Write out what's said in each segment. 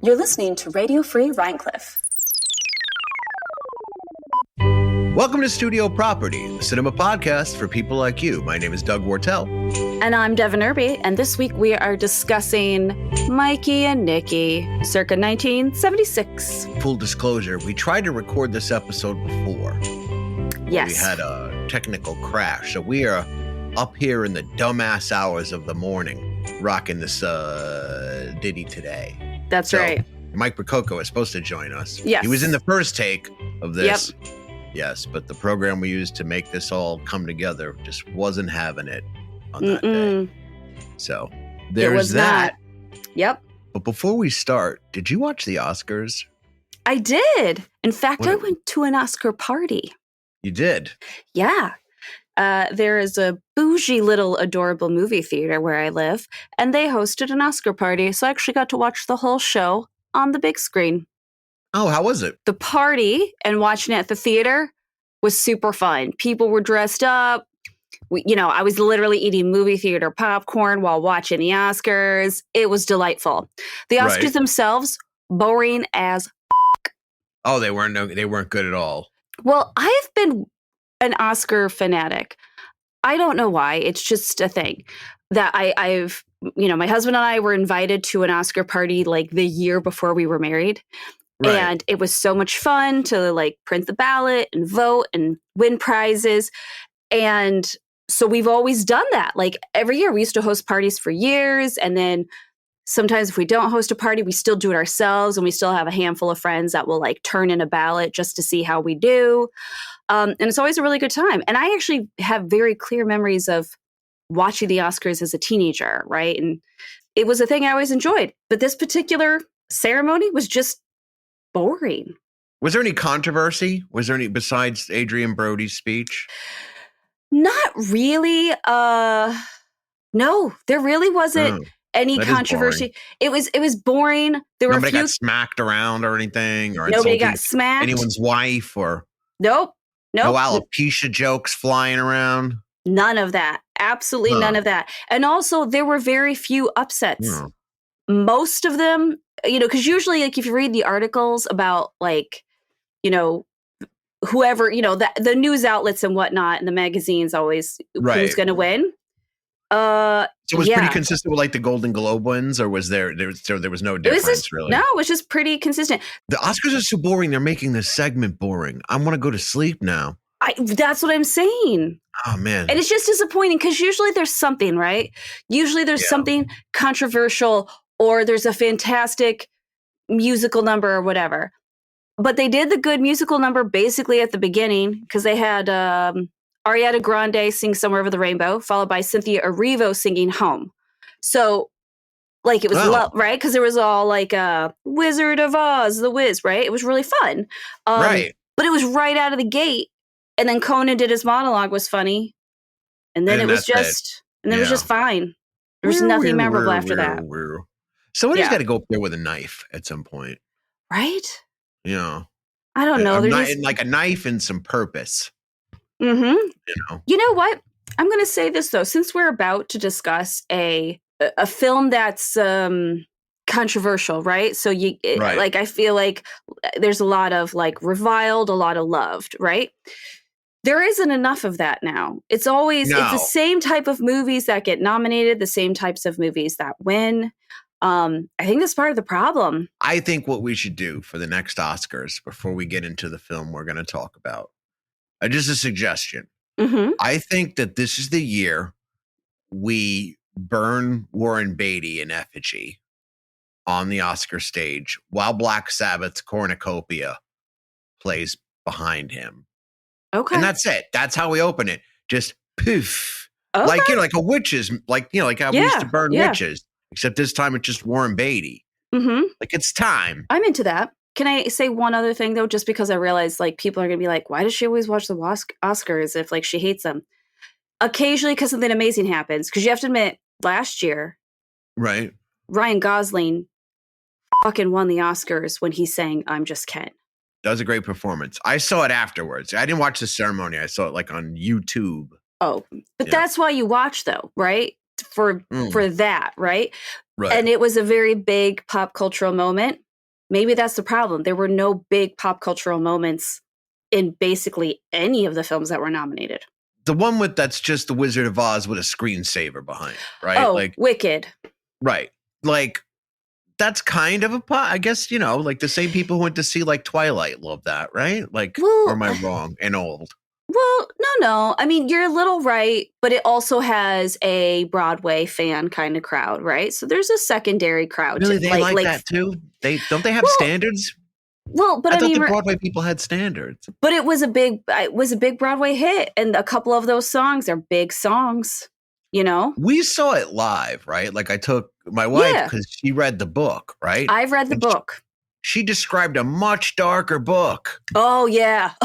You're listening to Radio Free Rhinecliff. Welcome to Studio Property, the cinema podcast for people like you. My name is Doug Wartell. And I'm Devon, and this week we are discussing Mikey and Nicky, circa 1976. Full disclosure, we tried to record this episode before. Yes. We had a technical crash, so we are up here in the dumbass hours of the morning rocking this ditty today. That's right. Mike Rococo is supposed to join us. Yes. He was in the first take of this. Yep. Yes, but the program we used to make this all come together just wasn't having it on that day. So there's that. Not. Yep. But before we start, did you watch the Oscars? I did. In fact, I went to an Oscar party. You did? Yeah. There is a bougie little adorable movie theater where I live, and they hosted an Oscar party. So I actually got to watch the whole show on the big screen. Oh, how was it? The party and watching it at the theater was super fun. People were dressed up. I was literally eating movie theater popcorn while watching the Oscars. It was delightful. The Oscars themselves, boring as f***. Oh, they weren't good at all. Well, I've been an Oscar fanatic. I don't know why. It's just a thing that I've my husband and I were invited to an Oscar party like the year before we were married. Right. And it was so much fun to like print the ballot and vote and win prizes. And so we've always done that. Like every year we used to host parties for years. And then sometimes if we don't host a party, we still do it ourselves. And we still have a handful of friends that will like turn in a ballot just to see how we do. And it's always a really good time. And I actually have very clear memories of watching the Oscars as a teenager, right? And it was a thing I always enjoyed. But this particular ceremony was just boring. Was there any controversy? Was there any besides Adrian Brody's speech? Not really. No, there really wasn't any controversy. It was boring. There Nobody got smacked around or anything, or nobody got smacked. Anyone's wife or nope. No alopecia jokes flying around. None of that. Absolutely none of that. And also, there were very few upsets. Most of them, because usually, like, if you read the articles about, like, whoever, the news outlets and whatnot, and the magazines always, who's going to win. So it was pretty consistent with, like, the Golden Globe wins, or was there was no difference, really? No, it was just pretty consistent. The Oscars are so boring, they're making this segment boring. I want to go to sleep now. That's what I'm saying. Oh, man. And it's just disappointing, because usually there's something, right? Usually there's something controversial, or there's a fantastic musical number or whatever. But they did the good musical number basically at the beginning, because they had Ariana Grande sing Somewhere Over the Rainbow, followed by Cynthia Erivo singing Home. So, like, it was right? Because there was all like Wizard of Oz, The Wiz, right? It was really fun. Right. But it was right out of the gate. And then Conan did his monologue, was funny. And then it was just fine. There was nothing memorable after that. Somebody's got to go up there with a knife at some point. Right? Yeah. I don't know. Like a knife and some purpose. Mm-hmm. You know what? I'm going to say this, though. Since we're about to discuss a film that's controversial, right? So like, I feel like there's a lot of like reviled, a lot of loved, right? There isn't enough of that now. It's always it's the same type of movies that get nominated, the same types of movies that win. I think that's part of the problem. I think what we should do for the next Oscars, before we get into the film we're going to talk about, just a suggestion. Mm-hmm. I think that this is the year we burn Warren Beatty in effigy on the Oscar stage while Black Sabbath's Cornucopia plays behind him. Okay. And that's it. That's how we open it. Just poof. Okay. Like a witch's, like how we used to burn witches. Except this time it's just Warren Beatty. Mm-hmm. Like, it's time. I'm into that. Can I say one other thing, though? Just because I realize, like, people are going to be like, why does she always watch the Oscars if, like, she hates them? Occasionally, because something amazing happens. Because you have to admit, last year, right, Ryan Gosling fucking won the Oscars when he sang I'm Just Ken. That was a great performance. I saw it afterwards. I didn't watch the ceremony. I saw it, like, on YouTube. Oh, but that's why you watch, though, right? For that, right? Right. And it was a very big pop cultural moment. Maybe that's the problem. There were no big pop cultural moments in basically any of the films that were nominated. The one that's just the Wizard of Oz with a screensaver behind, right? Oh, Like Wicked. Right. Like that's kind of I guess, like the same people who went to see like Twilight love that, right? Like, or am I wrong and old? Well, no. I mean, you're a little right, but it also has a Broadway fan kind of crowd, right? So there's a secondary crowd. Really, they like that too? Don't they have standards? Well, but I thought mean, the Broadway people had standards. But it was a big Broadway hit, and a couple of those songs are big songs. We saw it live, right? Like I took my wife because she read the book, right? I've read the book. She described a much darker book. Oh yeah.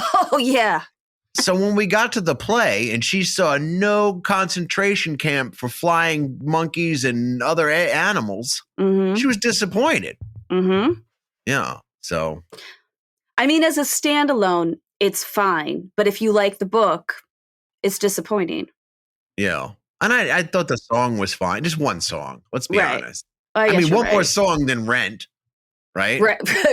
So when we got to the play and she saw no concentration camp for flying monkeys and other animals, she was disappointed. Mm-hmm. Yeah. So, I mean, as a standalone, it's fine. But if you like the book, it's disappointing. Yeah. And I thought the song was fine. Just one song. Let's be honest. I mean, one more song than Rent, right?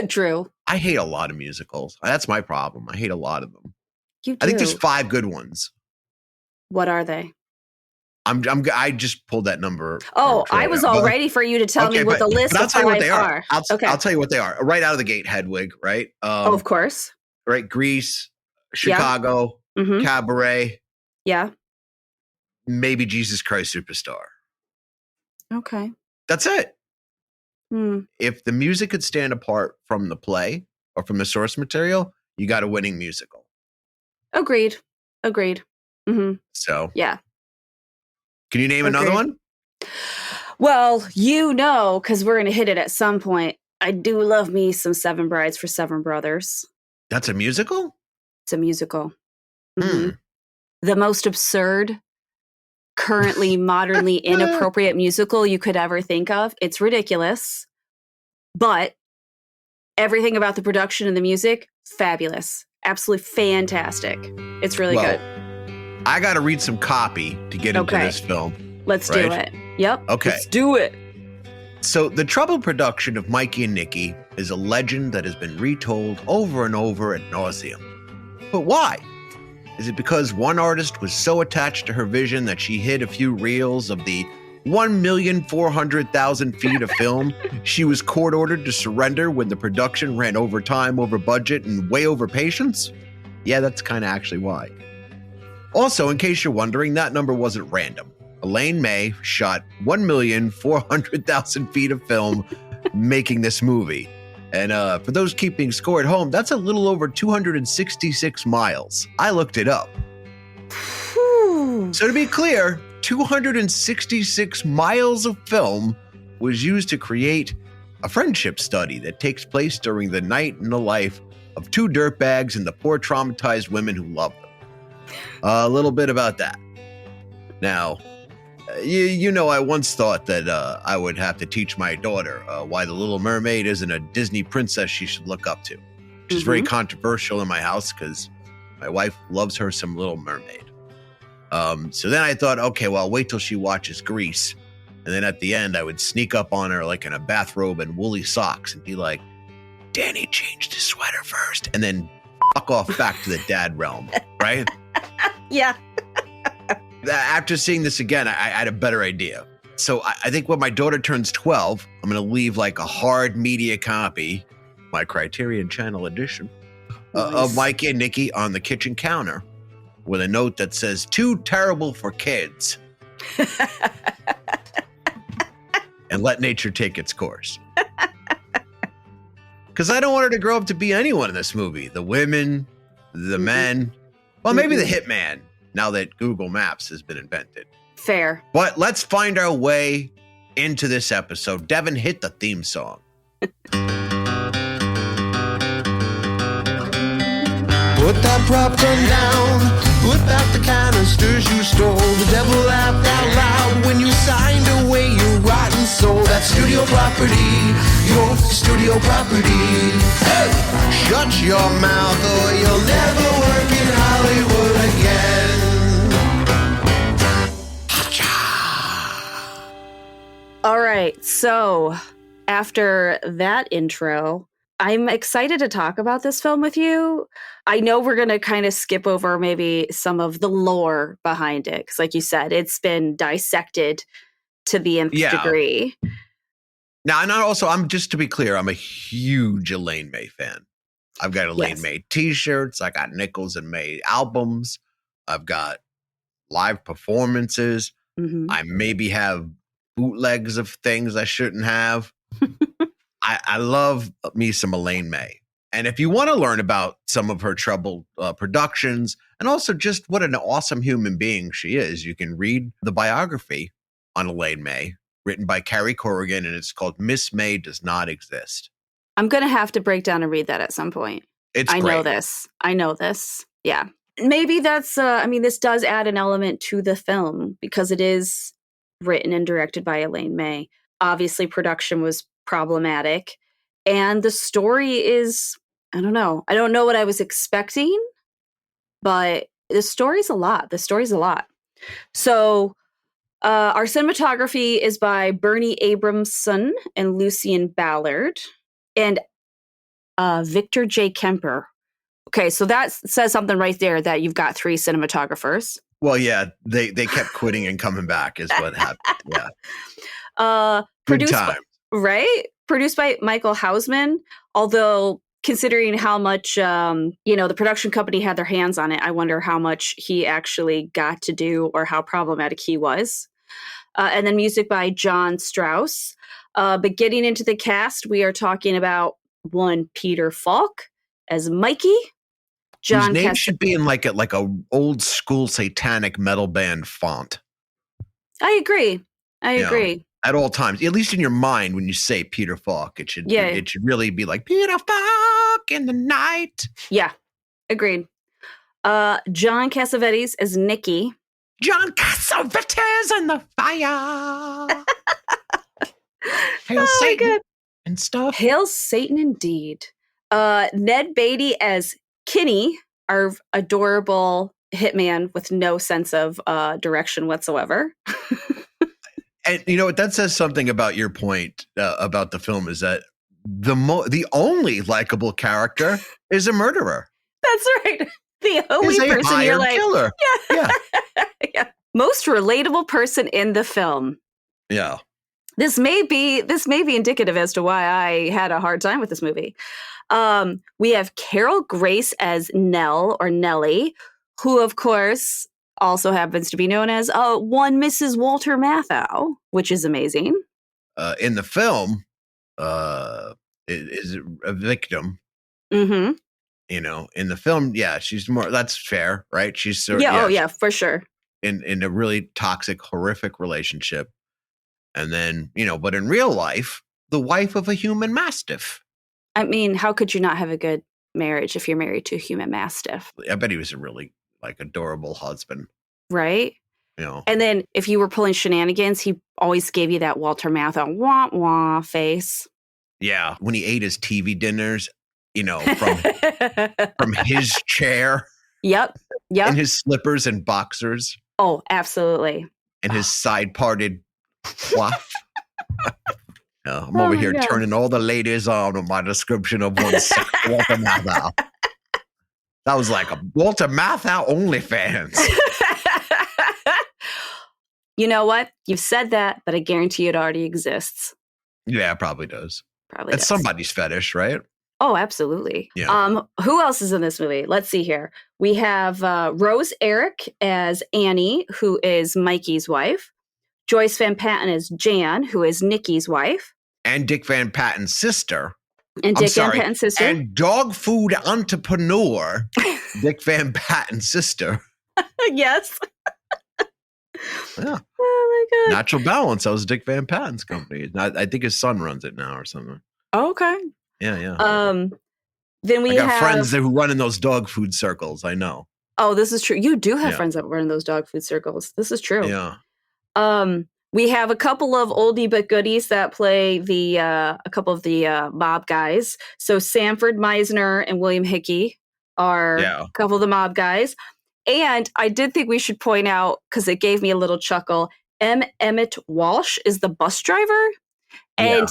True. I hate a lot of musicals. That's my problem. I hate a lot of them. You do. I think there's 5 good ones. What are they? I just pulled that number. Oh, I was all ready for you to tell me what the list of 5 are. I'll tell you what they are. Right out of the gate, Hedwig, right? Of course. Right, Grease, Chicago, Cabaret. Yeah. Maybe Jesus Christ Superstar. Okay. That's it. If the music could stand apart from the play or from the source material, you got a winning musical. Agreed. Mm-hmm. So. Yeah. Can you name another one? Well, because we're going to hit it at some point. I do love me some Seven Brides for Seven Brothers. That's a musical? It's a musical. Mm-hmm. The most absurd, currently modernly inappropriate musical you could ever think of. It's ridiculous. But everything about the production and the music, fabulous. Absolutely fantastic. It's really good. I got to read some copy to get into this film. Let's do it. Yep. Okay. Let's do it. So the troubled production of Mikey and Nicky is a legend that has been retold over and over ad nauseum. But why? Is it because one artist was so attached to her vision that she hid a few reels of the 1,400,000 feet of film she was court-ordered to surrender when the production ran over time, over budget, and way over patience? Yeah, that's kind of actually why. Also, in case you're wondering, that number wasn't random. Elaine May shot 1,400,000 feet of film making this movie. And for those keeping score at home, that's a little over 266 miles. I looked it up. So to be clear, 266 miles of film was used to create a friendship study that takes place during the night in the life of 2 dirtbags and the poor traumatized women who love them. A little bit about that. Now, I once thought that I would have to teach my daughter why the Little Mermaid isn't a Disney princess she should look up to, which is very controversial in my house because my wife loves her some Little Mermaid. So then I thought, okay, well, wait till she watches Grease. And then at the end, I would sneak up on her like in a bathrobe and woolly socks and be like, Danny changed his sweater first. And then fuck off back to the dad realm, right? Yeah. After seeing this again, I had a better idea. So I think when my daughter turns 12, I'm going to leave like a hard media copy, my Criterion Channel edition, of Mikey and Nicky on the kitchen counter with a note that says, "Too terrible for kids." And let nature take its course. Because I don't want her to grow up to be anyone in this movie. The women, the men, well, maybe the hitman, now that Google Maps has been invented. Fair. But let's find our way into this episode. Devon, hit the theme song. Put that prop gun down, put back the canisters you stole. The devil laughed out loud when you signed away your rotten soul. That studio property, your studio property. Hey, shut your mouth or you'll never work in Hollywood again. All right, so after that intro, I'm excited to talk about this film with you. I know we're going to kind of skip over maybe some of the lore behind it. Because like you said, it's been dissected to the nth degree. Now, and I'm just to be clear, I'm a huge Elaine May fan. I've got Elaine May t-shirts. I got Nichols and May albums. I've got live performances. I maybe have bootlegs of things I shouldn't have. I love me some Elaine May. And if you want to learn about some of her troubled productions and also just what an awesome human being she is, you can read the biography on Elaine May written by Carrie Corrigan, and it's called Miss May Does Not Exist. I'm going to have to break down and read that at some point. I know this. Yeah. Maybe that's, this does add an element to the film because it is written and directed by Elaine May. Obviously, production was problematic. And the story is, I don't know what I was expecting, but the story's a lot. So our cinematography is by Bernie Abramson and Lucian Ballard and Victor J. Kemper. Okay, so that says something right there that you've got 3 cinematographers. Well, yeah, they kept quitting and coming back is what happened. Yeah. Produced by Michael Hausman, although considering how much the production company had their hands on it, I wonder how much he actually got to do or how problematic he was. And then music by John Strauss. But getting into the cast, we are talking about one Peter Falk as Mikey. Whose name should be in like a old school satanic metal band font. I agree. At all times, at least in your mind, when you say Peter Falk, it should really be like Peter Falk in the night. Yeah, agreed. John Cassavetes as Nicky. John Cassavetes in the fire. Hail Satan and stuff. Hail Satan indeed. Ned Beatty as Kinney, our adorable hitman with no sense of direction whatsoever. And you know what? That says something about your point about the film is that the only likable character is a murderer. That's right. The only person you're like, killer. Yeah. Yeah. Most relatable person in the film. Yeah. This may be indicative as to why I had a hard time with this movie. We have Carol Grace as Nell or Nellie, who of course also happens to be known as one Mrs. Walter Matthau, which is amazing. In the film, is a victim. Mm-hmm. In the film, she's more. That's fair, right? She's for sure. In a really toxic, horrific relationship, and then but in real life, the wife of a human mastiff. I mean, how could you not have a good marriage if you're married to a human mastiff? I bet he was a really adorable husband. Right? And then if you were pulling shenanigans, he always gave you that Walter Matthau wah wah face. Yeah. When he ate his TV dinners, from his chair. Yep. And his slippers and boxers. Oh, absolutely. And his side parted coif. I'm over here turning all the ladies on with my description of one Walter Matthau. That was like a Walter Matthau OnlyFans. You know what? You've said that, but I guarantee it already exists. Yeah, it probably does. It's somebody's fetish, right? Oh, absolutely. Yeah. Who else is in this movie? Let's see here. We have Rose Eric as Annie, who is Mikey's wife. Joyce Van Patten as Jan, who is Nicky's wife. And Dick Van Patten's sister. And Van Patten's sister. And dog food entrepreneur, Dick Van Patten's sister. Yes. Yeah. Oh, my God. Natural Balance. That was Dick Van Patten's company. I think his son runs it now or something. Okay. Yeah. Then we have friends who run in those dog food circles. I know. Oh, this is true. You do have friends that run in those dog food circles. This is true. Yeah. We have a couple of oldie but goodies that play a couple of the mob guys. So Sanford Meisner and William Hickey are a couple of the mob guys. And I did think we should point out, because it gave me a little chuckle, Emmett Walsh is the bus driver. And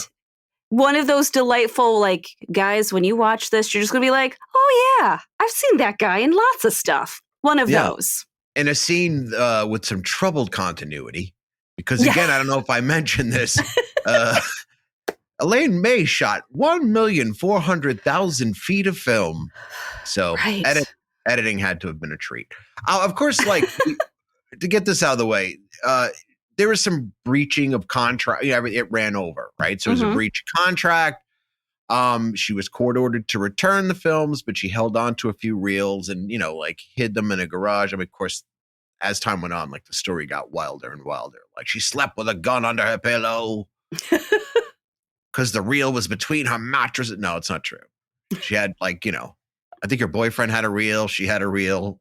one of those delightful, like, guys, when you watch this, you're just going to be like, oh, yeah, I've seen that guy in lots of stuff. One of those. In a scene with some troubled continuity, because, again, I don't know if I mentioned this, Elaine May shot 1,400,000 feet of film. So editing had to have been a treat. Of course, like, to get this out of the way, there was some breaching of contract. It ran over, right? So it was a breach of contract. She was court ordered to return the films, but she held on to a few reels and, like, hid them in a garage. I mean, of course, as time went on, like, the story got wilder and wilder. Like, she slept with a gun under her pillow because the reel was between her mattress. No, it's not true. She had, like, I think her boyfriend had a reel. She had a reel.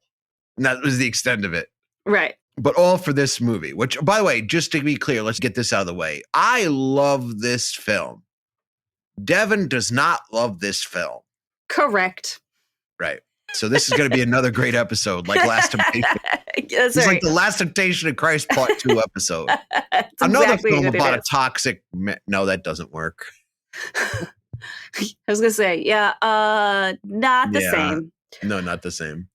And that was the extent of it. Right. But all for this movie, which, by the way, just to be clear, let's get this out of the way. I love this film. Devon does not love this film. Correct. Right. So this is going to be another great episode, like Last Temptation. It's like the Last Temptation of Christ Part 2 episode. Another exactly film what it about a is. toxic... No, that doesn't work. I was going to say, not the same. No, not the same.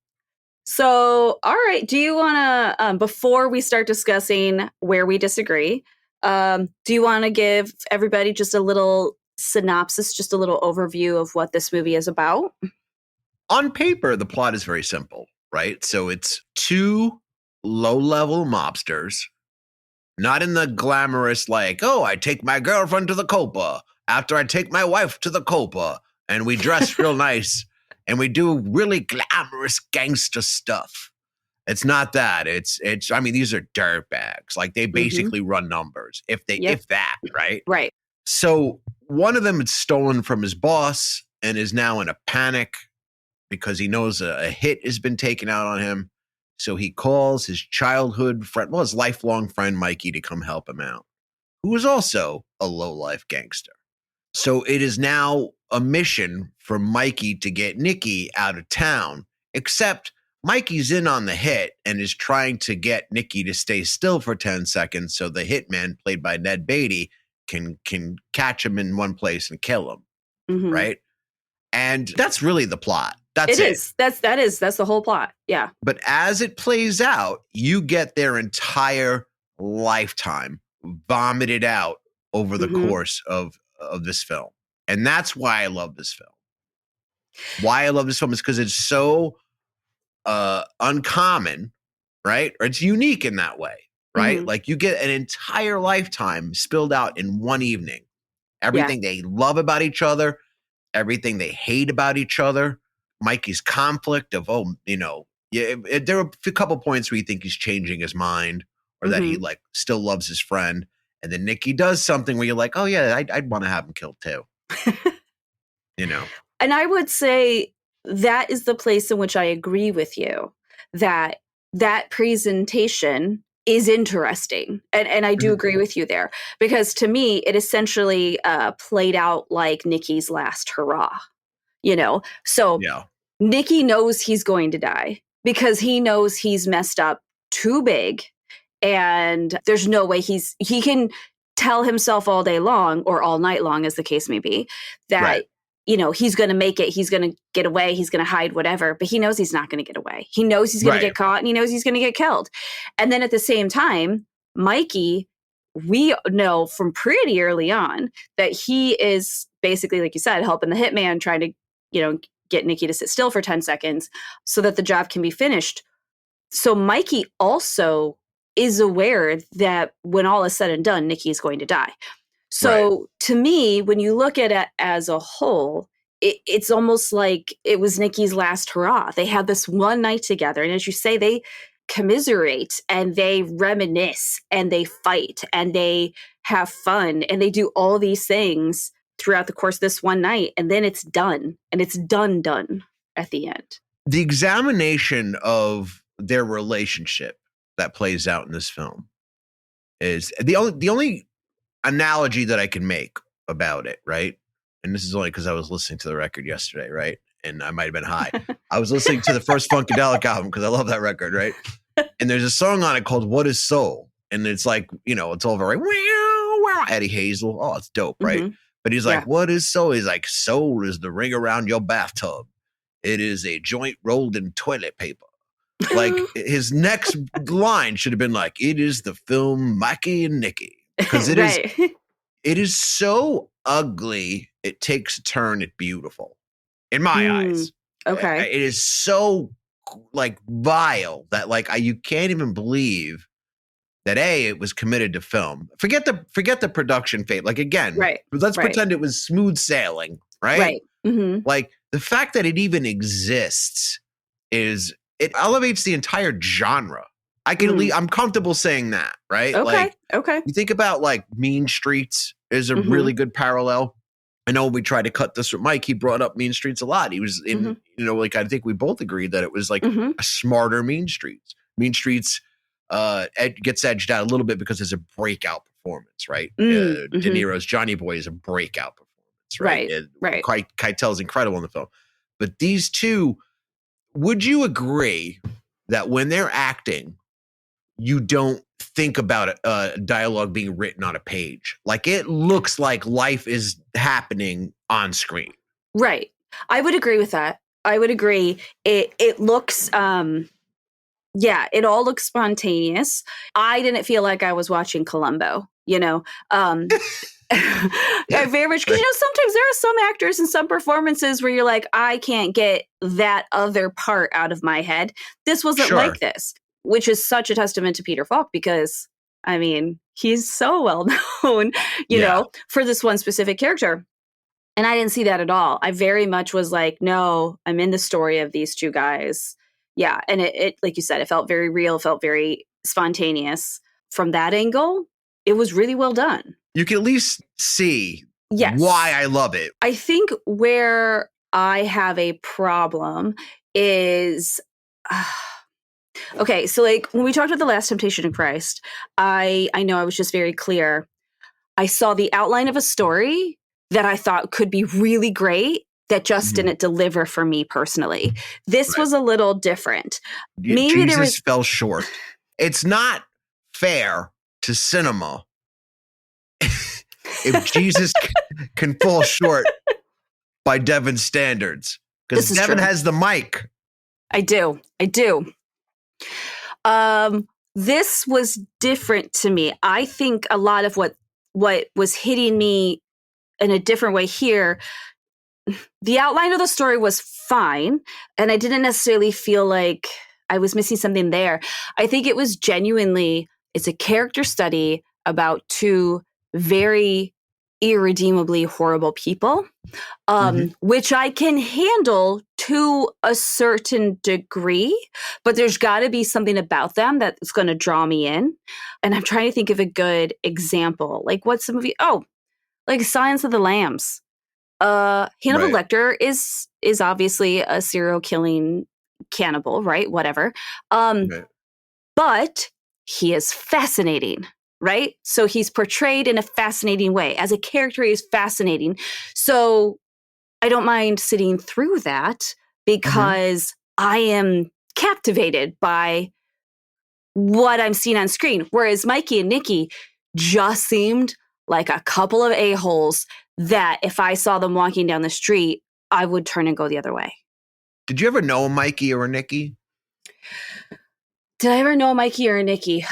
So, all right. Do you want to, before we start discussing where we disagree, do you want to give everybody just a little synopsis, just a little overview of what this movie is about? On paper, the plot is very simple, right? So it's two low-level mobsters, not in the glamorous, like, oh, I take my girlfriend to the Copa after I take my wife to the Copa, and we dress real nice, and we do really glamorous gangster stuff. It's not that. It's. I mean, these are dirtbags. Like, they basically run numbers, if that, right? Right. So one of them had stolen from his boss and is now in a panic because he knows a hit has been taken out on him. So he calls his childhood friend, his lifelong friend, Mikey, to come help him out, who is also a low-life gangster. So it is now a mission for Mikey to get Nicky out of town, except Mikey's in on the hit and is trying to get Nicky to stay still for 10 seconds so the hitman, played by Ned Beatty, can catch him in one place and kill him, right? And that's really the plot. That's it. That's the whole plot. Yeah. But as it plays out, you get their entire lifetime vomited out over the course of this film. And that's why I love this film. Why I love this film is because it's so uncommon, right? Or it's unique in that way, right? Like, you get an entire lifetime spilled out in one evening. Everything they love about each other, everything they hate about each other, Mikey's conflict of, there are a couple points where you think he's changing his mind or that he, like, still loves his friend. And then Nicky does something where you're like, oh, yeah, I'd want to have him killed too. And I would say that is the place in which I agree with you, that presentation is interesting. And I do agree with you there, because to me, it essentially played out like Nicky's last hurrah, So Nicky knows he's going to die because he knows he's messed up too big. And there's no way he can tell himself all day long or all night long, as the case may be, that, he's going to make it. He's going to get away. He's going to hide, whatever. But he knows he's not going to get away. He knows he's going to get caught, and he knows he's going to get killed. And then at the same time, Mikey, we know from pretty early on that he is basically, like you said, helping the hitman, trying to, get Nicky to sit still for 10 seconds so that the job can be finished. So Mikey also is aware that when all is said and done, Nicky is going to die. So to me, when you look at it as a whole, it's almost like it was Nicky's last hurrah. They had this one night together. And as you say, they commiserate and they reminisce and they fight and they have fun and they do all these things throughout the course of this one night. And then it's done. And it's done at the end. The examination of their relationship that plays out in this film is the only analogy that I can make about it, right? And this is only because I was listening to the record yesterday, right? And I might have been high. I was listening to the first Funkadelic album because I love that record, right? And there's a song on it called "What Is Soul," and it's like, it's all very wow, Eddie Hazel. Oh, it's dope, right? But he's like, what is soul? He's like, soul is the ring around your bathtub. It is a joint rolled in toilet paper. Like his next line should have been like, it is the film Mikey and Nicky. Because it is so ugly, it takes a turn at beautiful. In my eyes. Okay. It is so like vile that like you can't even believe that it was committed to film. Forget the production fate. Like again, let's pretend it was smooth sailing, right? Right. Mm-hmm. Like the fact that it even exists it elevates the entire genre. I'm comfortable saying that, right? Okay. Okay. You think about like Mean Streets is a really good parallel. I know we tried to cut this with Mike. He brought up Mean Streets a lot. He was in, like I think we both agreed that it was like a smarter Mean Streets. Mean Streets gets edged out a little bit because there's a breakout performance, right? De Niro's Johnny Boy is a breakout performance, right? Right. Keitel's incredible in the film. But these two, would you agree that when they're acting, you don't think about dialogue being written on a page? Like it looks like life is happening on screen. Right. I would agree with that. I would agree. It looks, it all looks spontaneous. I didn't feel like I was watching Columbo, very much, because sometimes there are some actors and some performances where you're like, I can't get that other part out of my head. This wasn't like this, which is such a testament to Peter Falk, because I mean, he's so well known, for this one specific character. And I didn't see that at all. I very much was like, no, I'm in the story of these two guys. Yeah. And it like you said, it felt very real, felt very spontaneous. From that angle, it was really well done. You can at least see why I love it. I think where I have a problem is, okay, so like when we talked about The Last Temptation of Christ, I know I was just very clear. I saw the outline of a story that I thought could be really great that just didn't deliver for me personally. This was a little different. Maybe Jesus fell short. It's not fair to cinema if Jesus can fall short by Devon's standards, because Devon has the mic. I do. This was different to me. I think a lot of what was hitting me in a different way here, the outline of the story was fine, and I didn't necessarily feel like I was missing something there. I think it was genuinely, it's a character study about two very irredeemably horrible people, which I can handle to a certain degree, but there's got to be something about them that's going to draw me in. And I'm trying to think of a good example. Like, what's the movie? Oh, like Silence of the Lambs. Hannibal Lecter is obviously a serial killing cannibal, right? Whatever. But he is fascinating, right? So he's portrayed in a fascinating way. As a character, he is fascinating. So I don't mind sitting through that because I am captivated by what I'm seeing on screen. Whereas Mikey and Nicky just seemed like a couple of a-holes that if I saw them walking down the street, I would turn and go the other way. Did you ever know a Mikey or a Nicky? Did I ever know a Mikey or a Nicky?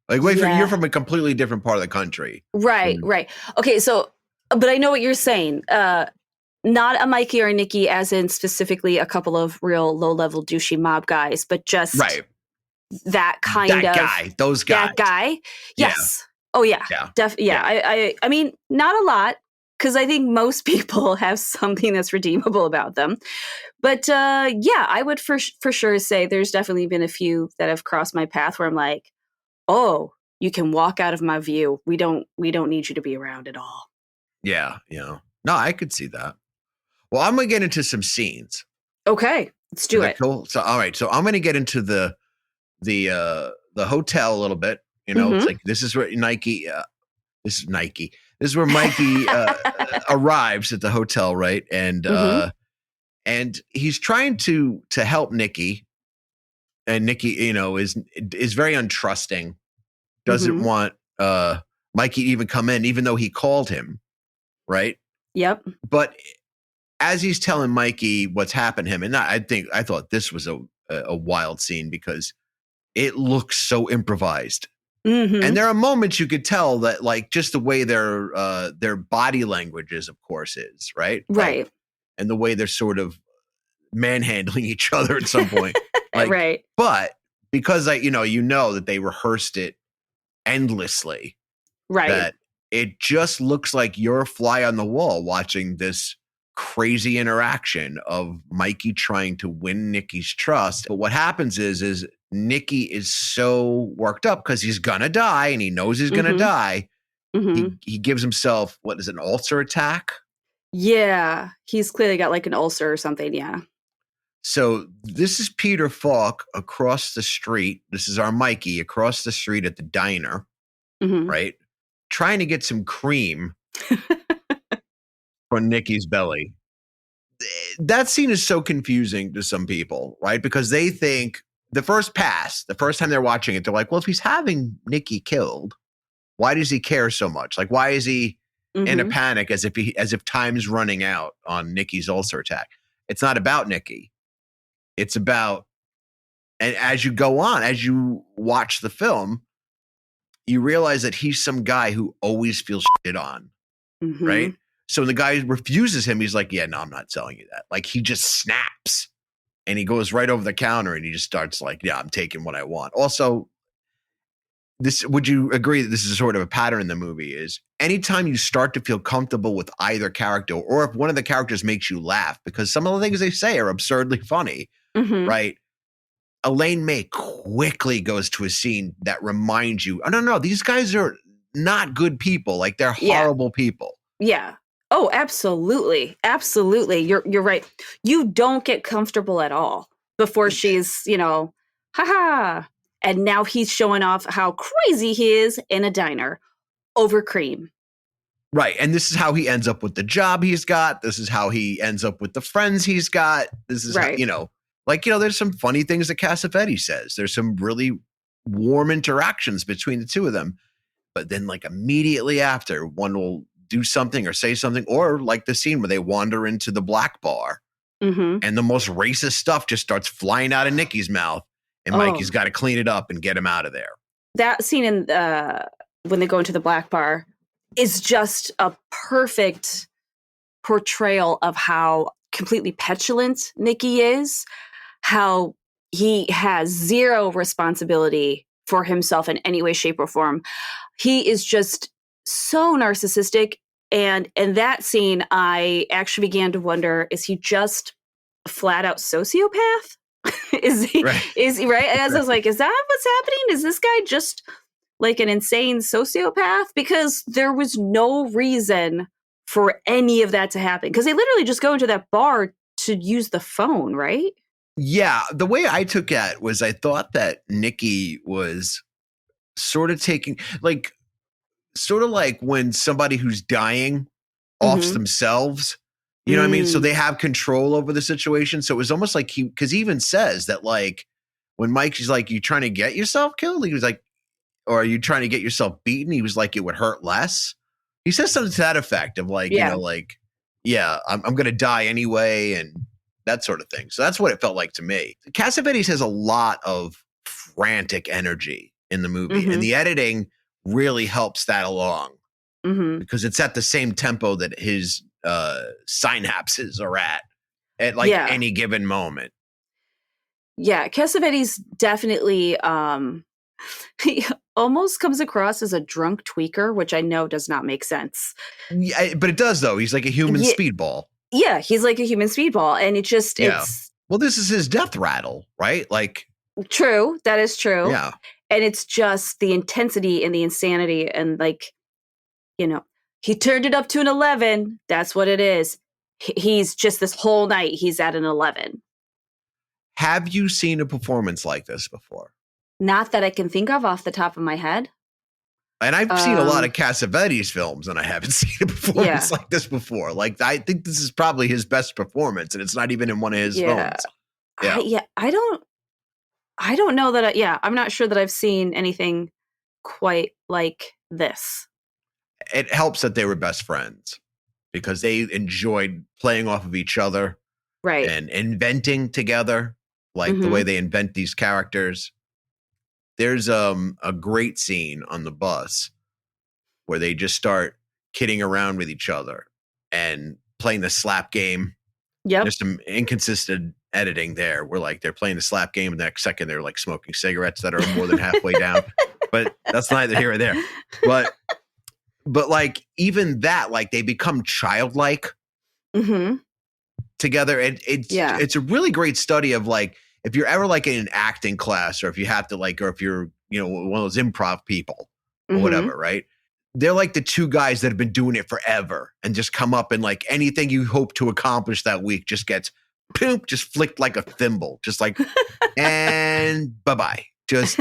You're from a completely different part of the country. Right. Okay, so, but I know what you're saying. Not a Mikey or a Nicky as in specifically a couple of real low-level douchey mob guys, but just that kind of guy, those guys. That guy. Yes. Yeah. Oh yeah. I mean, not a lot, because I think most people have something that's redeemable about them. But I would for sure say there's definitely been a few that have crossed my path where I'm like, oh, you can walk out of my view. We don't need you to be around at all. Yeah. No, I could see that. Well, I'm going to get into some scenes. Okay, let's do it. Cool. So, all right. So I'm going to get into the hotel a little bit. It's like, this is where Nike. This is Nike. This is where Mikey arrives at the hotel, right? And and he's trying to help Nicky, and Nicky, is very untrusting. Doesn't want Mikey even come in, even though he called him, right? Yep. But as he's telling Mikey what's happened to him, and I thought this was a wild scene because it looks so improvised. Mm-hmm. And there are moments you could tell that, like, just the way their body language is, of course, is right, Right, like, and the way they're sort of manhandling each other at some point, like, right. But because you know that they rehearsed it endlessly, Right. that it just looks like you're a fly on the wall watching this crazy interaction of Mikey trying to win Nicky's trust. But what happens is Nicky is so worked up because he's gonna die and he knows he's gonna die. He gives himself, what is it, an ulcer attack? Yeah, he's clearly got like an ulcer or something. Yeah. So this is Peter Falk across the street. This is our Mikey across the street at the diner, right? Trying to get some cream for Nicky's belly. That scene is so confusing to some people, right? Because they think the first time they're watching it, they're like, well, if he's having Nicky killed, why does he care so much? Like, why is he in a panic as if time's running out on Nicky's ulcer attack? It's not about Nicky. It's about, and as you go on, as you watch the film, you realize that he's some guy who always feels shit on, right? So when the guy refuses him, he's like, yeah, no, I'm not selling you that. Like, he just snaps and he goes right over the counter and he just starts like, yeah, I'm taking what I want. Also, would you agree that this is sort of a pattern in the movie is anytime you start to feel comfortable with either character, or if one of the characters makes you laugh, because some of the things they say are absurdly funny, right? Elaine May quickly goes to a scene that reminds you, oh, no, these guys are not good people. Like, they're horrible people. Yeah. Oh, absolutely. Absolutely. You're right. You don't get comfortable at all before she's, haha. And now he's showing off how crazy he is in a diner over cream. Right. And this is how he ends up with the job he's got. This is how he ends up with the friends he's got. This is right. how, there's some funny things that Cassavetes says. There's some really warm interactions between the two of them. But then, like, immediately after, one will do something or say something, or like the scene where they wander into the black bar and the most racist stuff just starts flying out of Nicky's mouth, and Mikey's got to clean it up and get him out of there. That scene in when they go into the black bar is just a perfect portrayal of how completely petulant Nicky is, how he has zero responsibility for himself in any way, shape, or form. He is just so narcissistic. And in that scene, I actually began to wonder, is he just a flat out sociopath? Is he right? As I was like, is that what's happening? Is this guy just like an insane sociopath? Because there was no reason for any of that to happen. Because they literally just go into that bar to use the phone, right? Yeah. The way I took it was I thought that Nicky was sort of taking, like, sort of like when somebody who's dying offs themselves, you know what I mean? So they have control over the situation. So it was almost like because he even says that, like, when Mike's like, you trying to get yourself killed? He was like, or are you trying to get yourself beaten? He was like, it would hurt less. He says something to that effect of like, I'm going to die anyway. And that sort of thing. So that's what it felt like to me. Cassavetes has a lot of frantic energy in the movie, and the editing really helps that along because it's at the same tempo that his synapses are at like any given moment. Yeah, Cassavetes definitely he almost comes across as a drunk tweaker, which I know does not make sense. Yeah, but it does, though. He's like a human speedball. Yeah, he's like a human speedball, and it's well, this is his death rattle, right? Like, true, that is true. Yeah. And it's just the intensity and the insanity, and like, he turned it up to an 11. That's what it is. He's just this whole night, he's at an 11. Have you seen a performance like this before? Not that I can think of off the top of my head. And I've seen a lot of Cassavetes films, and I haven't seen a performance like this before. Like, I think this is probably his best performance, and it's not even in one of his films. Yeah. I don't know that. I'm not sure that I've seen anything quite like this. it helps that they were best friends because they enjoyed playing off of each other Right. and inventing together, like the way they invent these characters. There's a great scene on the bus where they just start kidding around with each other and playing the slap game. Yep. There's some inconsistent editing there where like they're playing the slap game and the next second they're like smoking cigarettes that are more than halfway down. But that's neither here or there. But like even that, like they become childlike together. And it's a really great study of like, if you're ever like in an acting class or if you have to like, or if you're, you know, one of those improv people or whatever, right? They're like the two guys that have been doing it forever and just come up and like anything you hope to accomplish that week just gets poop, just flicked like a thimble, just like, and bye-bye. Just,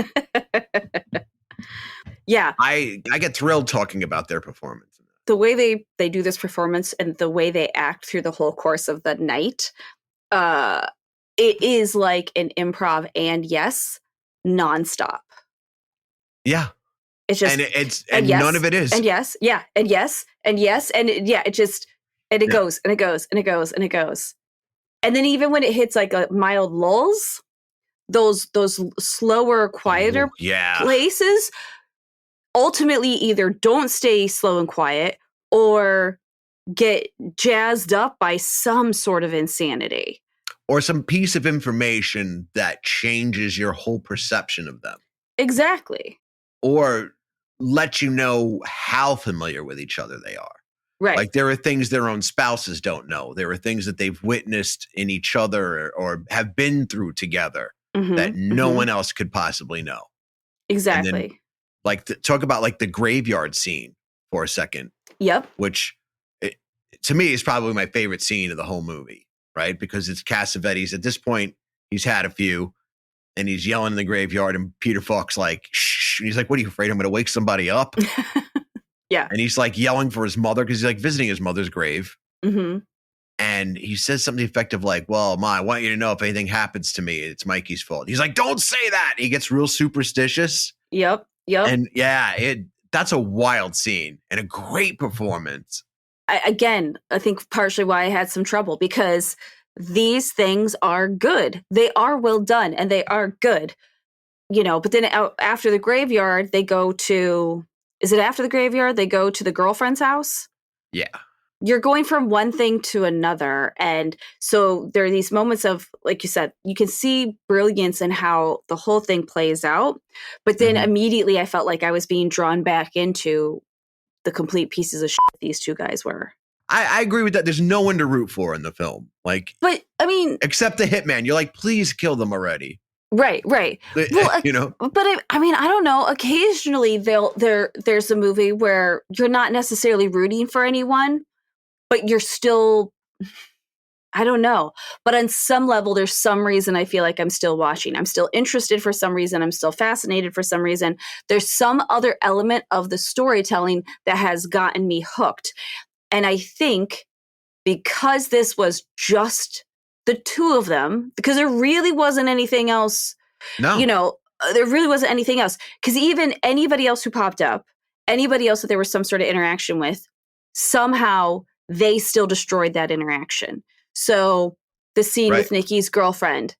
yeah. I get thrilled talking about their performance. The way they do this performance and the way they act through the whole course of the night, it is like an improv and yes, nonstop. Yeah. It's just, and yes, none of it is. And yes, yeah, and yes, and yes, and it just, and it goes, and it goes, and it goes, and it goes. And then even when it hits like a mild lulls, those slower, quieter places ultimately either don't stay slow and quiet or get jazzed up by some sort of insanity. Or some piece of information that changes your whole perception of them. Exactly. Or let you know how familiar with each other they are. Right. Like there are things their own spouses don't know. There are things that they've witnessed in each other or have been through together that no one else could possibly know. Exactly. And then, like talk about like the graveyard scene for a second. Yep. Which to me is probably my favorite scene of the whole movie, right? Because it's Cassavetes. At this point, he's had a few. And he's yelling in the graveyard, and Peter Falk's like, shh. And he's like, what are you afraid I'm going to wake somebody up? Yeah. And he's like yelling for his mother because he's like visiting his mother's grave. And he says something effective like, well, Ma, I want you to know if anything happens to me, it's Mikey's fault. He's like, don't say that. He gets real superstitious. Yep. And yeah, that's a wild scene and a great performance. I think partially why I had some trouble because these things are good. They are well done and they are good, you know, but then after the graveyard, they go to, is it after the graveyard? They go to the girlfriend's house. Yeah. You're going from one thing to another. And so there are these moments of, like you said, you can see brilliance in how the whole thing plays out. But then immediately I felt like I was being drawn back into the complete pieces of shit these two guys were. I agree with that. There's no one to root for in the film. Like, but I mean, except the hitman. You're like, please kill them already. Right. Well, you know, but I mean, I don't know. Occasionally there's a movie where you're not necessarily rooting for anyone, but you're still, I don't know. But on some level, there's some reason I feel like I'm still watching. I'm still interested for some reason. I'm still fascinated for some reason. There's some other element of the storytelling that has gotten me hooked. And I think because this was just the two of them, because there really wasn't anything else, you know, there really wasn't anything else. Because even anybody else who popped up, anybody else that there was some sort of interaction with, somehow they still destroyed that interaction. So the scene with Nicky's girlfriend,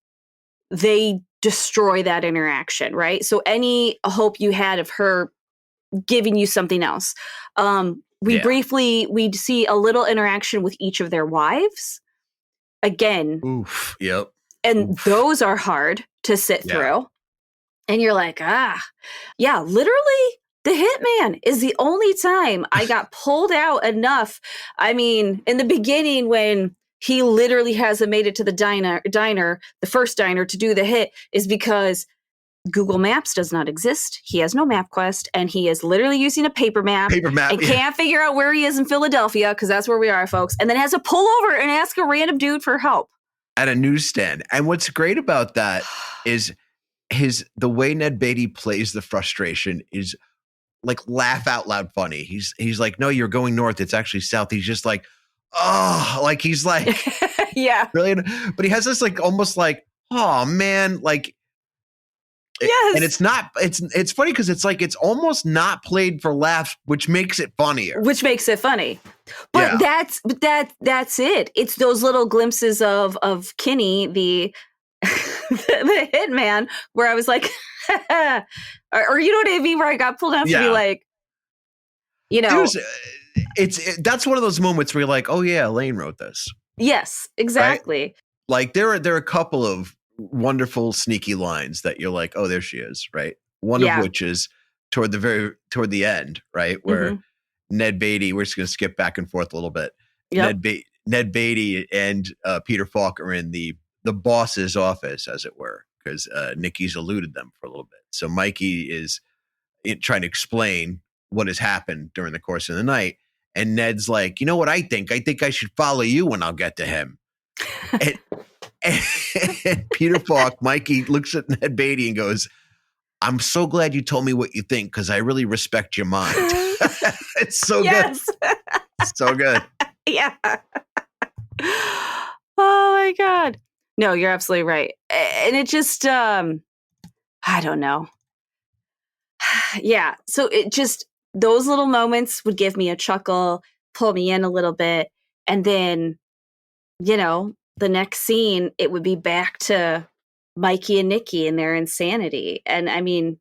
they destroy that interaction, right? So any hope you had of her giving you something else. We'd see a little interaction with each of their wives. Again. Oof. Yep. And those are hard to sit through. And you're like, literally the hitman is the only time I got pulled out enough. I mean, in the beginning when he literally hasn't made it to the diner, the first diner to do the hit is because Google Maps does not exist. He has no MapQuest, and he is literally using a paper map and can't figure out where he is in Philadelphia because that's where we are, folks. And then has to pull over and ask a random dude for help at a newsstand. And what's great about that is the way Ned Beatty plays the frustration is like laugh out loud funny. He's like, no, you're going north. It's actually south. He's just like, oh, like he's like, yeah, brilliant. But he has this like almost like, oh man, like. Yes. And it's funny because it's like it's almost not played for laughs, which makes it funnier. Which makes it funny. But that's it. It's those little glimpses of Kinney, the the hitman, where I was like, or you know what I mean, where I got pulled out to be like, you know, that's one of those moments where you're like, oh yeah, Elaine wrote this. Yes, exactly. Right? Like there are a couple of wonderful sneaky lines that you're like, oh, there she is, right? One of which is toward the end, right? Where Ned Beatty, we're just going to skip back and forth a little bit. Yep. Ned Beatty and Peter Falk are in the boss's office, as it were, because Nicky's eluded them for a little bit. So Mikey is trying to explain what has happened during the course of the night. And Ned's like, you know what I think? I think I should follow you when I'll get to him. And Peter Falk, Mikey looks at Ned Beatty and goes, I'm so glad you told me what you think because I really respect your mind. It's so good. So good. Yeah. Oh my God. No, you're absolutely right. And it just, I don't know. Yeah. So it just, those little moments would give me a chuckle, pull me in a little bit. And then, you know, the next scene, it would be back to Mikey and Nicky and their insanity. And I mean,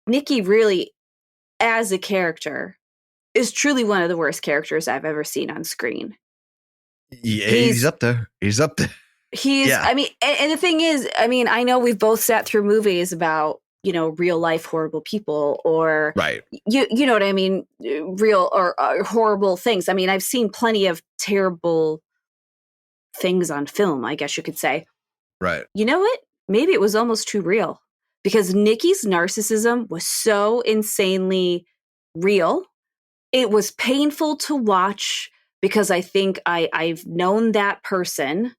Nicky really, as a character, is truly one of the worst characters I've ever seen on screen. Yeah, he's up there. I mean, and the thing is, I mean, I know we've both sat through movies about, you know, real life horrible people or, you know what I mean? Real or horrible things. I mean, I've seen plenty of terrible things on film, I guess you could say. Right. You know what? Maybe it was almost too real because Nicky's narcissism was so insanely real. It was painful to watch because I think I've known that person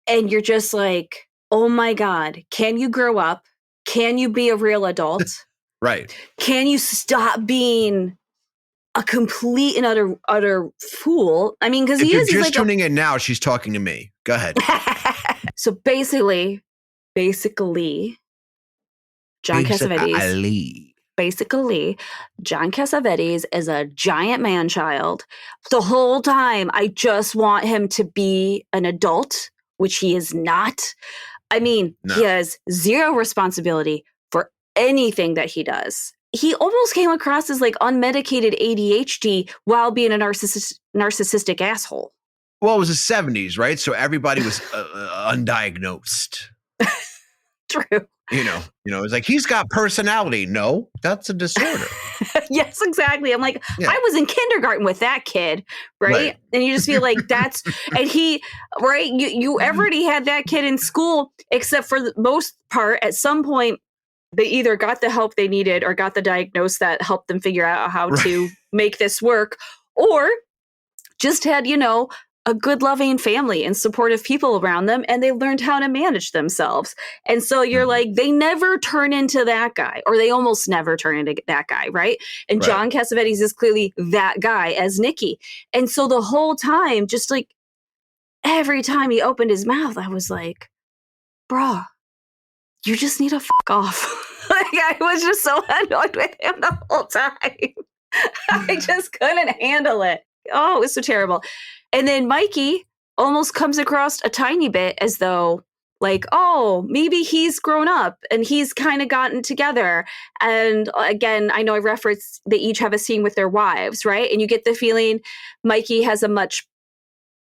and you're just like, oh my God, can you grow up? Can you be a real adult? Right. Can you stop being a complete and utter fool? I mean, because he is. You're just tuning in now, she's talking to me. Go ahead. So basically, John Cassavetes. Basically, John Cassavetes is a giant man-child. The whole time, I just want him to be an adult, which he is not. I mean, He has zero responsibility for anything that he does. He almost came across as like unmedicated ADHD while being a narcissistic asshole. Well, it was the 70s, right? So everybody was undiagnosed. True. You know, it's like, he's got personality. No, that's a disorder. Yes, exactly. I'm like, I was in kindergarten with that kid, right? And you just feel like that's, and he, right? You already had that kid in school, except for the most part, at some point, they either got the help they needed or got the diagnosis that helped them figure out how to make this work, or just had, you know, a good loving family and supportive people around them, and they learned how to manage themselves. And so you're like, they never turn into that guy, or they almost never turn into that guy, right? And John Cassavetes is clearly that guy as Nicky. And so the whole time, just like every time he opened his mouth, I was like, bruh, you just need to fuck off. Like, I was just so annoyed with him the whole time. I just couldn't handle it. Oh, it was so terrible. And then Mikey almost comes across a tiny bit as though, like, oh, maybe he's grown up and he's kind of gotten together. And again, I know I referenced they each have a scene with their wives, right? And you get the feeling Mikey has a much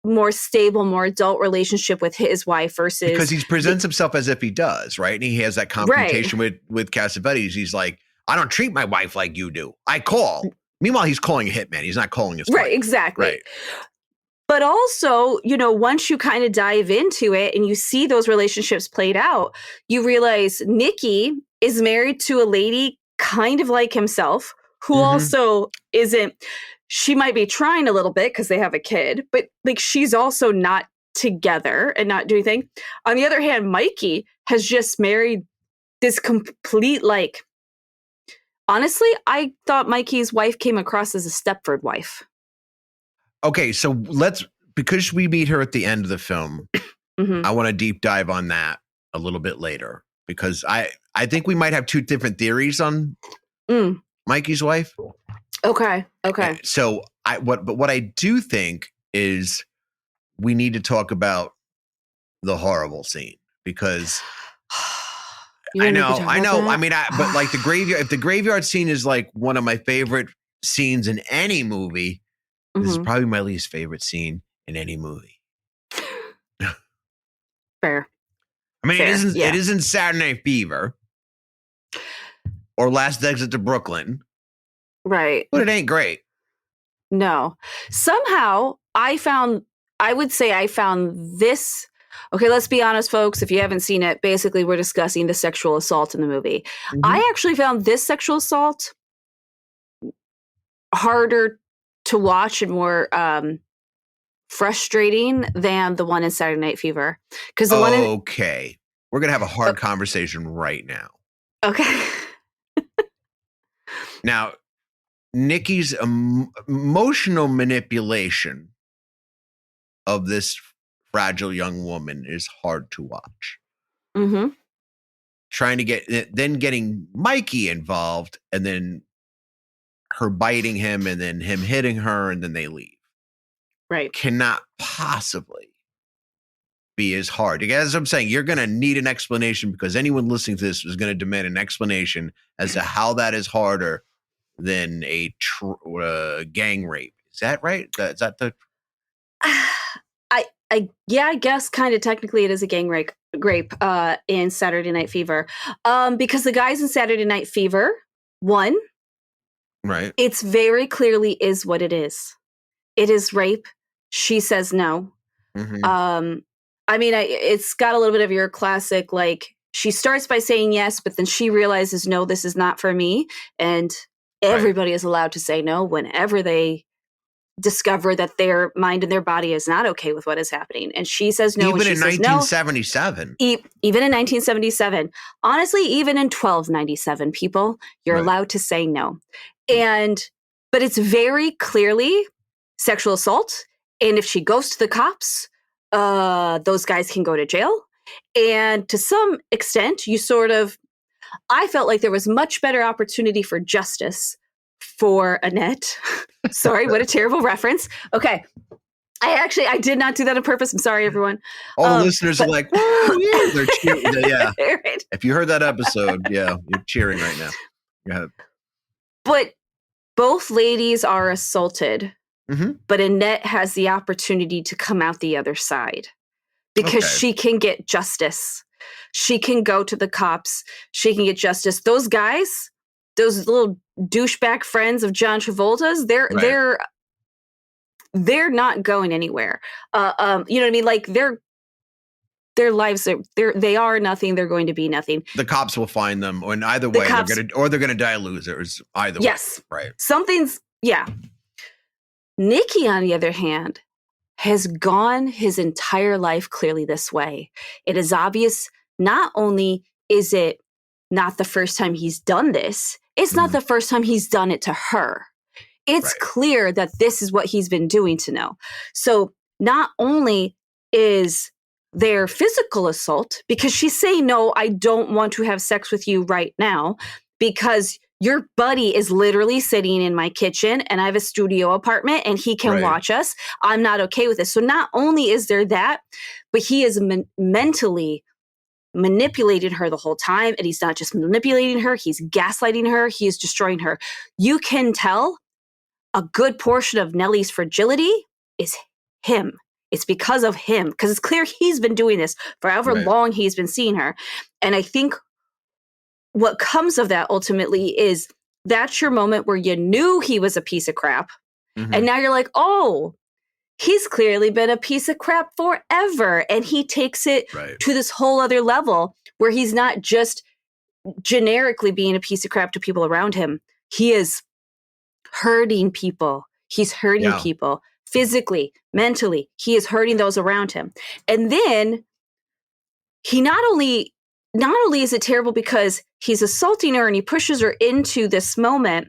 more stable, more adult relationship with his wife versus... Because he presents himself as if he does, right? And he has that confrontation with Cassavetes. He's like, I don't treat my wife like you do. I call. Meanwhile, he's calling a hitman. He's not calling his wife. Right, exactly. Right. But also, you know, once you kind of dive into it and you see those relationships played out, you realize Nicky is married to a lady kind of like himself, who also isn't, she might be trying a little bit because they have a kid, but like she's also not together and not doing anything. On the other hand, Mikey has just married this complete, like, honestly, I thought Mikey's wife came across as a Stepford wife. Okay, so because we meet her at the end of the film, I want to deep dive on that a little bit later. because I think we might have two different theories on Mikey's wife. Okay. So what I do think is we need to talk about the horrible scene, because I know. I mean, but like if the graveyard scene is like one of my favorite scenes in any movie, this is probably my least favorite scene in any movie. Fair. I mean, it isn't Saturday Night Fever or Last Exit to Brooklyn. Right. But it ain't great. No. Somehow I found this. Okay, let's be honest, folks. If you haven't seen it, basically we're discussing the sexual assault in the movie. I actually found this sexual assault harder to watch and more frustrating than the one in Saturday Night Fever. Because the one okay. We're going to have a hard conversation right now. Okay. Now, Nicky's emotional manipulation of this fragile young woman is hard to watch. Trying to getting Mikey involved, and then her biting him, and then him hitting her, and then they leave. Right. Cannot possibly be as hard. As I'm saying, you're going to need an explanation, because anyone listening to this is going to demand an explanation as to how that is harder than a gang rape. Is that right? Is that the... I guess kind of technically it is a gang rape in Saturday Night Fever. Because the guys in Saturday Night Fever, one, right, it's very clearly is what it is. It is rape. She says no. I mean, it's got a little bit of your classic, like, she starts by saying yes, but then she realizes, no, this is not for me. And everybody is allowed to say no whenever they discover that their mind and their body is not okay with what is happening. And she says no. Even in 1977. Even in 1977. Honestly, even in 1297, people, you're allowed to say no. But it's very clearly sexual assault. And if she goes to the cops, those guys can go to jail. And to some extent, I felt like there was much better opportunity for justice for Annette. Sorry, what a terrible reference. Okay. I did not do that on purpose. I'm sorry, everyone. All the listeners are like, whoa, yeah. They're cheering. Yeah. Right. If you heard that episode, you're cheering right now. Go ahead. But both ladies are assaulted. But Annette has the opportunity to come out the other side because she can get justice. She can go to the cops. She can get justice. Those guys, those little douchebag friends of John Travolta's, they're not going anywhere. You know what I mean? Like their lives they are nothing. They're going to be nothing. The cops will find them, and either way, they're gonna die losers. Either way, yes, right. Nicky, on the other hand, has gone his entire life clearly this way. It is obvious. Not only is it not the first time he's done this, it's not the first time he's done it to her. It's clear that this is what he's been doing to know. So not only is there physical assault, because she's saying, no, I don't want to have sex with you right now, because your buddy is literally sitting in my kitchen and I have a studio apartment and he can watch us. I'm not okay with this. So not only is there that, but he is mentally manipulating her the whole time. And he's not just manipulating her, he's gaslighting her, he is destroying her. You can tell a good portion of Nellie's fragility is him. It's because of him, because it's clear he's been doing this for however long he's been seeing her. And I think what comes of that ultimately is that's your moment where you knew he was a piece of crap. And now you're like, oh, he's clearly been a piece of crap forever. And he takes it to this whole other level where he's not just generically being a piece of crap to people around him. He is hurting people. He's hurting people physically, mentally. He is hurting those around him. And then he not only is it terrible because he's assaulting her and he pushes her into this moment,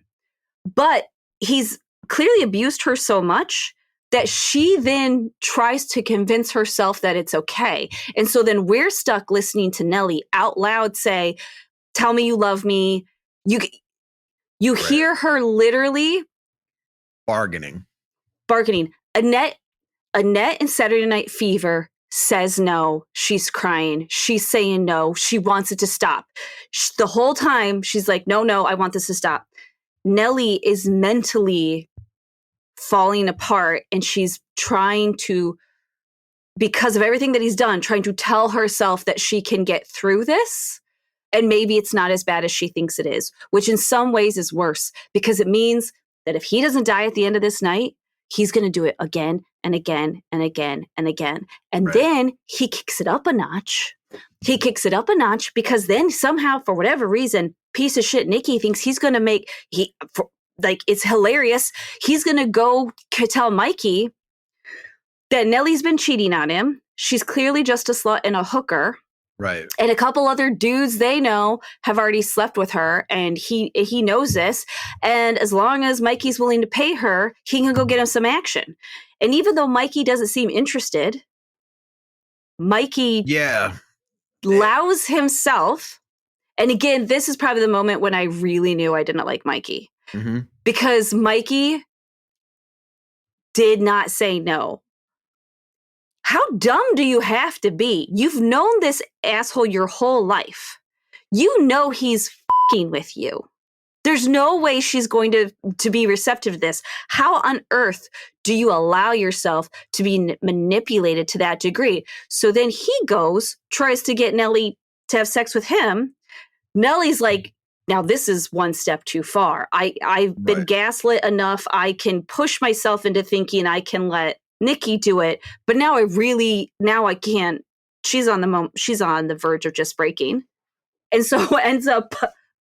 but he's clearly abused her so much that she then tries to convince herself that it's okay. And so then we're stuck listening to Nellie out loud say, tell me you love me. You hear her literally bargaining. Annette in Saturday Night Fever says no. She's crying. She's saying no. She wants it to stop. The whole time she's like, no, I want this to stop. Nellie is mentally falling apart, and she's trying to, because of everything that he's done, trying to tell herself that she can get through this. And maybe it's not as bad as she thinks it is, which in some ways is worse, because it means that if he doesn't die at the end of this night, he's going to do it again and again and again and again. And then he kicks it up a notch. Because then somehow, for whatever reason, piece of shit Nicky thinks he's going to make, it's hilarious. He's going to go tell Mikey that Nellie's been cheating on him. She's clearly just a slut and a hooker. Right. And a couple other dudes they know have already slept with her, and he knows this. And as long as Mikey's willing to pay her, he can go get him some action. And even though Mikey doesn't seem interested, Mikey allows himself. And again, this is probably the moment when I really knew I didn't like Mikey. Mm-hmm. Because Mikey did not say no. How dumb do you have to be? You've known this asshole your whole life. You know he's f***ing with you. There's no way she's going to be receptive to this. How on earth do you allow yourself to be manipulated to that degree? So then he tries to get Nellie to have sex with him. Nellie's like, now this is one step too far. I've been gaslit enough. I can push myself into thinking I can let Nicky do it, but now I can't. She's on the verge of just breaking, and so ends up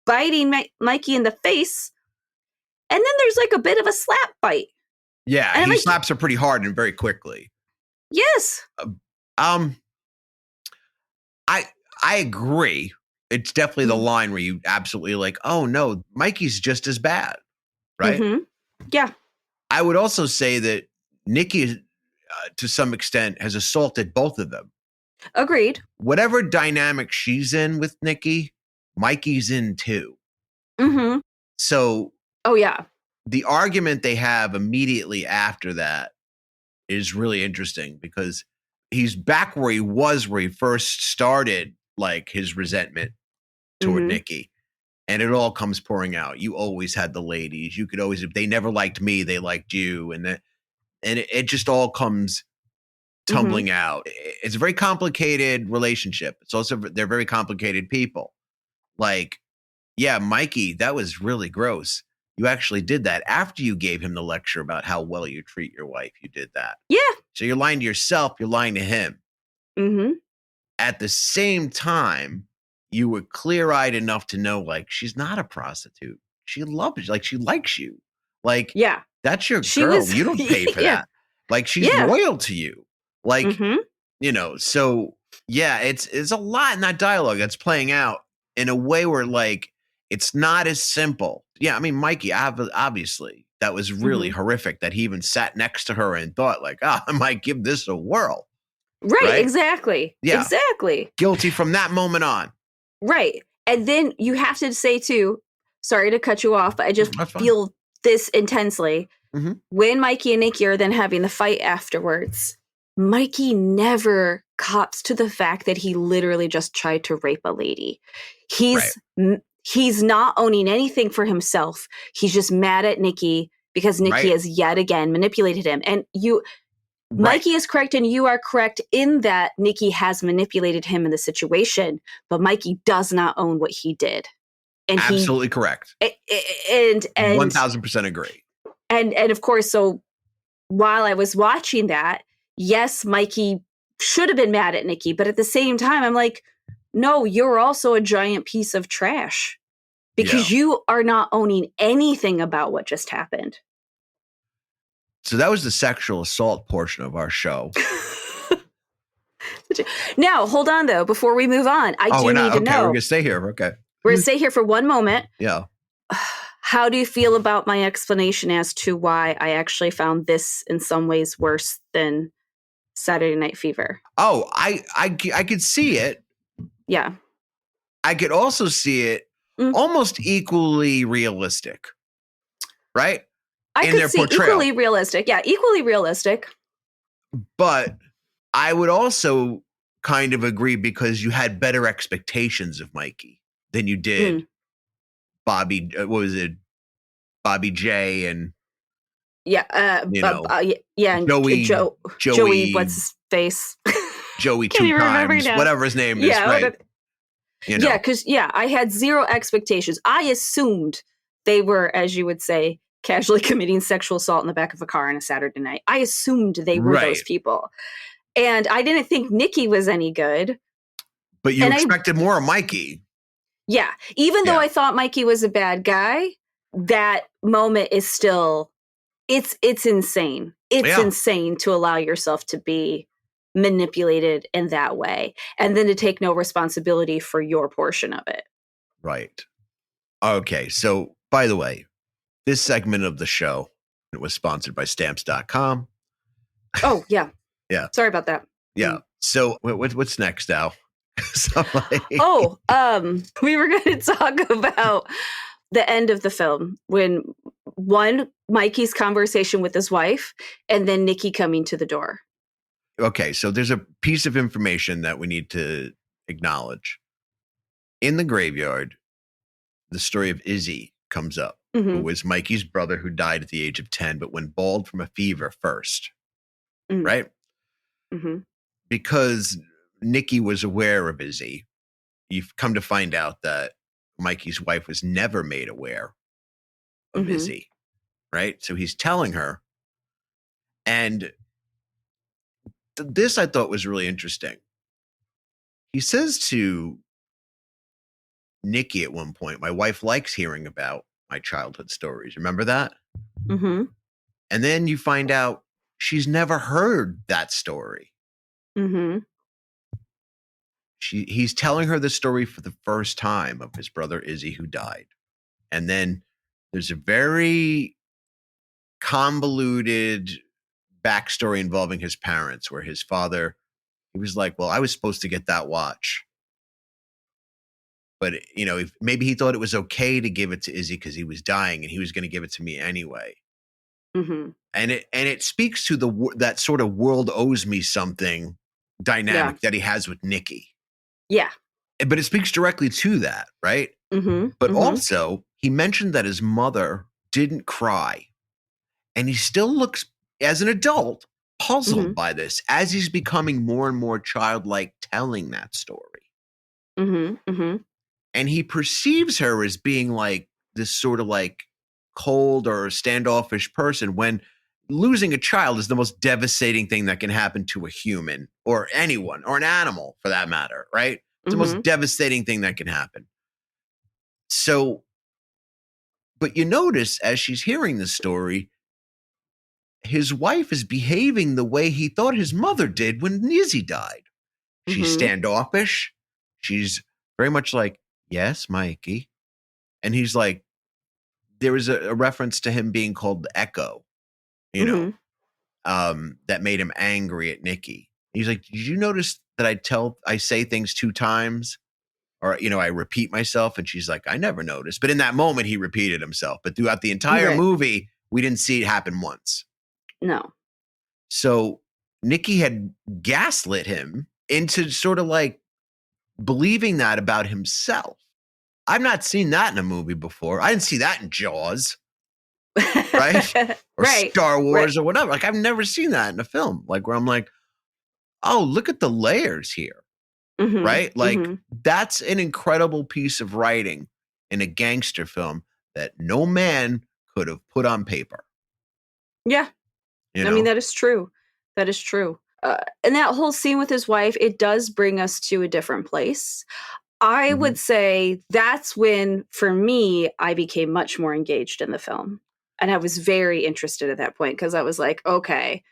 biting Mikey in the face, and then there's like a bit of a slap bite. Yeah, and he slaps her pretty hard and very quickly. Yes. I agree. It's definitely the line where you absolutely like, oh no, Mikey's just as bad, right? Mm-hmm. Yeah. I would also say that Nicky, to some extent, has assaulted both of them. Agreed. Whatever dynamic she's in with Nicky, Mikey's in too. Mm-hmm. So, yeah, the argument they have immediately after that is really interesting, because he's back where he was where he first started, like his resentment toward Nicky, and it all comes pouring out. You always had the ladies. You could always, if they never liked me, they liked you, and it just all comes tumbling out. It's a very complicated relationship. It's also, they're very complicated people. Like, yeah, Mikey, that was really gross. You actually did that after you gave him the lecture about how well you treat your wife. You did that. Yeah. So you're lying to yourself. You're lying to him. Mm-hmm. At the same time, you were clear-eyed enough to know, like, she's not a prostitute. She loves you. Like, she likes you. Like, yeah, that's your girl. You don't pay for that. Like, she's loyal to you. Like, so yeah, it's a lot in that dialogue that's playing out in a way where, like, it's not as simple. Yeah, I mean, Mikey, obviously, that was really horrific that he even sat next to her and thought, like, I might give this a whirl. Right? Exactly. Yeah. Exactly. Guilty from that moment on. Right. And then you have to say, too, sorry to cut you off, but I just feel this intensely. Mm-hmm. When Mikey and Nicky are then having the fight afterwards, Mikey never cops to the fact that he literally just tried to rape a lady. He's not owning anything for himself. He's just mad at Nicky because Nicky has yet again manipulated him. And Mikey is correct, and you are correct in that Nicky has manipulated him in the situation, but Mikey does not own what he did. And absolutely correct. And 1000% agree. And of course, so while I was watching that, yes, Mikey should have been mad at Nicky, but at the same time, I'm like, no, you're also a giant piece of trash because you are not owning anything about what just happened. So that was the sexual assault portion of our show. Now, hold on, though, before we move on. I do need to know. We're going to stay here. Okay. We're going to stay here for one moment. Yeah. How do you feel about my explanation as to why I actually found this in some ways worse than Saturday Night Fever? Oh, I could see it. Yeah. I could also see it almost equally realistic, right? I In could their see portrayal. equally realistic. Yeah, equally realistic. But I would also kind of agree because you had better expectations of Mikey than you did Bobby. What was it? Bobby J and Yeah. Yeah. And Joey, what's his face? Joey Can't two even remember times, now. whatever his name is, right? Yeah, because I had zero expectations. I assumed they were, as you would say, casually committing sexual assault in the back of a car on a Saturday night. I assumed they were those people. And I didn't think Nicky was any good. But you expected more of Mikey. Yeah. Even though I thought Mikey was a bad guy, that moment is still, it's insane. It's insane to allow yourself to be manipulated in that way and then to take no responsibility for your portion of it. Right. Okay. So, by the way, this segment of the show was sponsored by stamps.com. Oh, yeah. Yeah. Sorry about that. Yeah. So what's next, Al? We were going to talk about the end of the film when Mikey's conversation with his wife and then Nicky coming to the door. Okay, so there's a piece of information that we need to acknowledge. In the graveyard, the story of Izzy comes up, who was Mikey's brother who died at the age of 10, but went bald from a fever first, right? Mm-hmm. Because Nicky was aware of Izzy, you've come to find out that Mikey's wife was never made aware of Izzy, right? So he's telling her, and this I thought was really interesting. He says to Nicky at one point, my wife likes hearing about my childhood stories. Remember that? Mm-hmm. And then you find out she's never heard that story. Mm-hmm. He's telling her the story for the first time of his brother Izzy who died. And then there's a very convoluted backstory involving his parents where his father, he was like, well, I was supposed to get that watch. But, maybe he thought it was okay to give it to Izzy because he was dying and he was going to give it to me anyway. Mm-hmm. And it speaks to that sort of world owes me something dynamic that he has with Nicky. Yeah. But it speaks directly to that, right? Mm-hmm. But also, he mentioned that his mother didn't cry. And he still looks, as an adult, puzzled by this as he's becoming more and more childlike telling that story. Mm-hmm. Mm-hmm. And he perceives her as being like this sort of like cold or standoffish person when losing a child is the most devastating thing that can happen to a human or anyone or an animal for that matter, right? It's the most devastating thing that can happen. So, but you notice as she's hearing this story, his wife is behaving the way he thought his mother did when Izzy died. She's standoffish. She's very much like, yes, Mikey. And he's like, there was a reference to him being called the Echo, that made him angry at Nicky. He's like, did you notice that I say things 2 times? Or, I repeat myself. And she's like, I never noticed. But in that moment, he repeated himself. But throughout the entire movie, we didn't see it happen once. No. So Nicky had gaslit him into sort of like believing that about himself. I've not seen that in a movie before. I didn't see that in Jaws, right? Or Star Wars or whatever. Like, I've never seen that in a film. Like, where I'm like, oh, look at the layers here, right? Like, that's an incredible piece of writing in a gangster film that no man could have put on paper. Yeah. I mean, that is true. That is true. And that whole scene with his wife, it does bring us to a different place. I would say that's when, for me, I became much more engaged in the film. And I was very interested at that point because I was like, okay,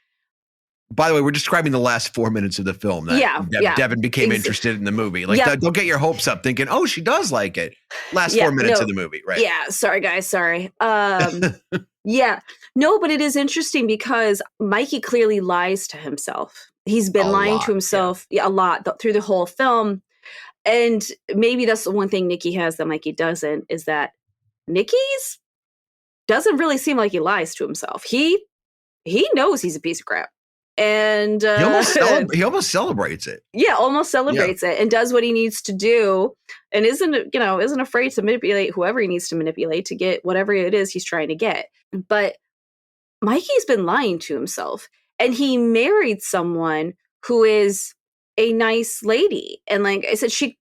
By the way, we're describing the last 4 minutes of the film that Devon became interested in the movie. Like, don't get your hopes up thinking, oh, she does like it. Last 4 minutes of the movie, right? Yeah, sorry, guys, sorry. Yeah, no, but it is interesting because Mikey clearly lies to himself. He's been lying to himself a lot through the whole film. And maybe that's the one thing Nicky has that Mikey doesn't, is that Nicky's doesn't really seem like he lies to himself. He knows he's a piece of crap. And he almost celebrates it. Yeah, almost celebrates it and does what he needs to do, and isn't afraid to manipulate whoever he needs to manipulate to get whatever it is he's trying to get. But Mikey's been lying to himself, and he married someone who is a nice lady. And like I said, she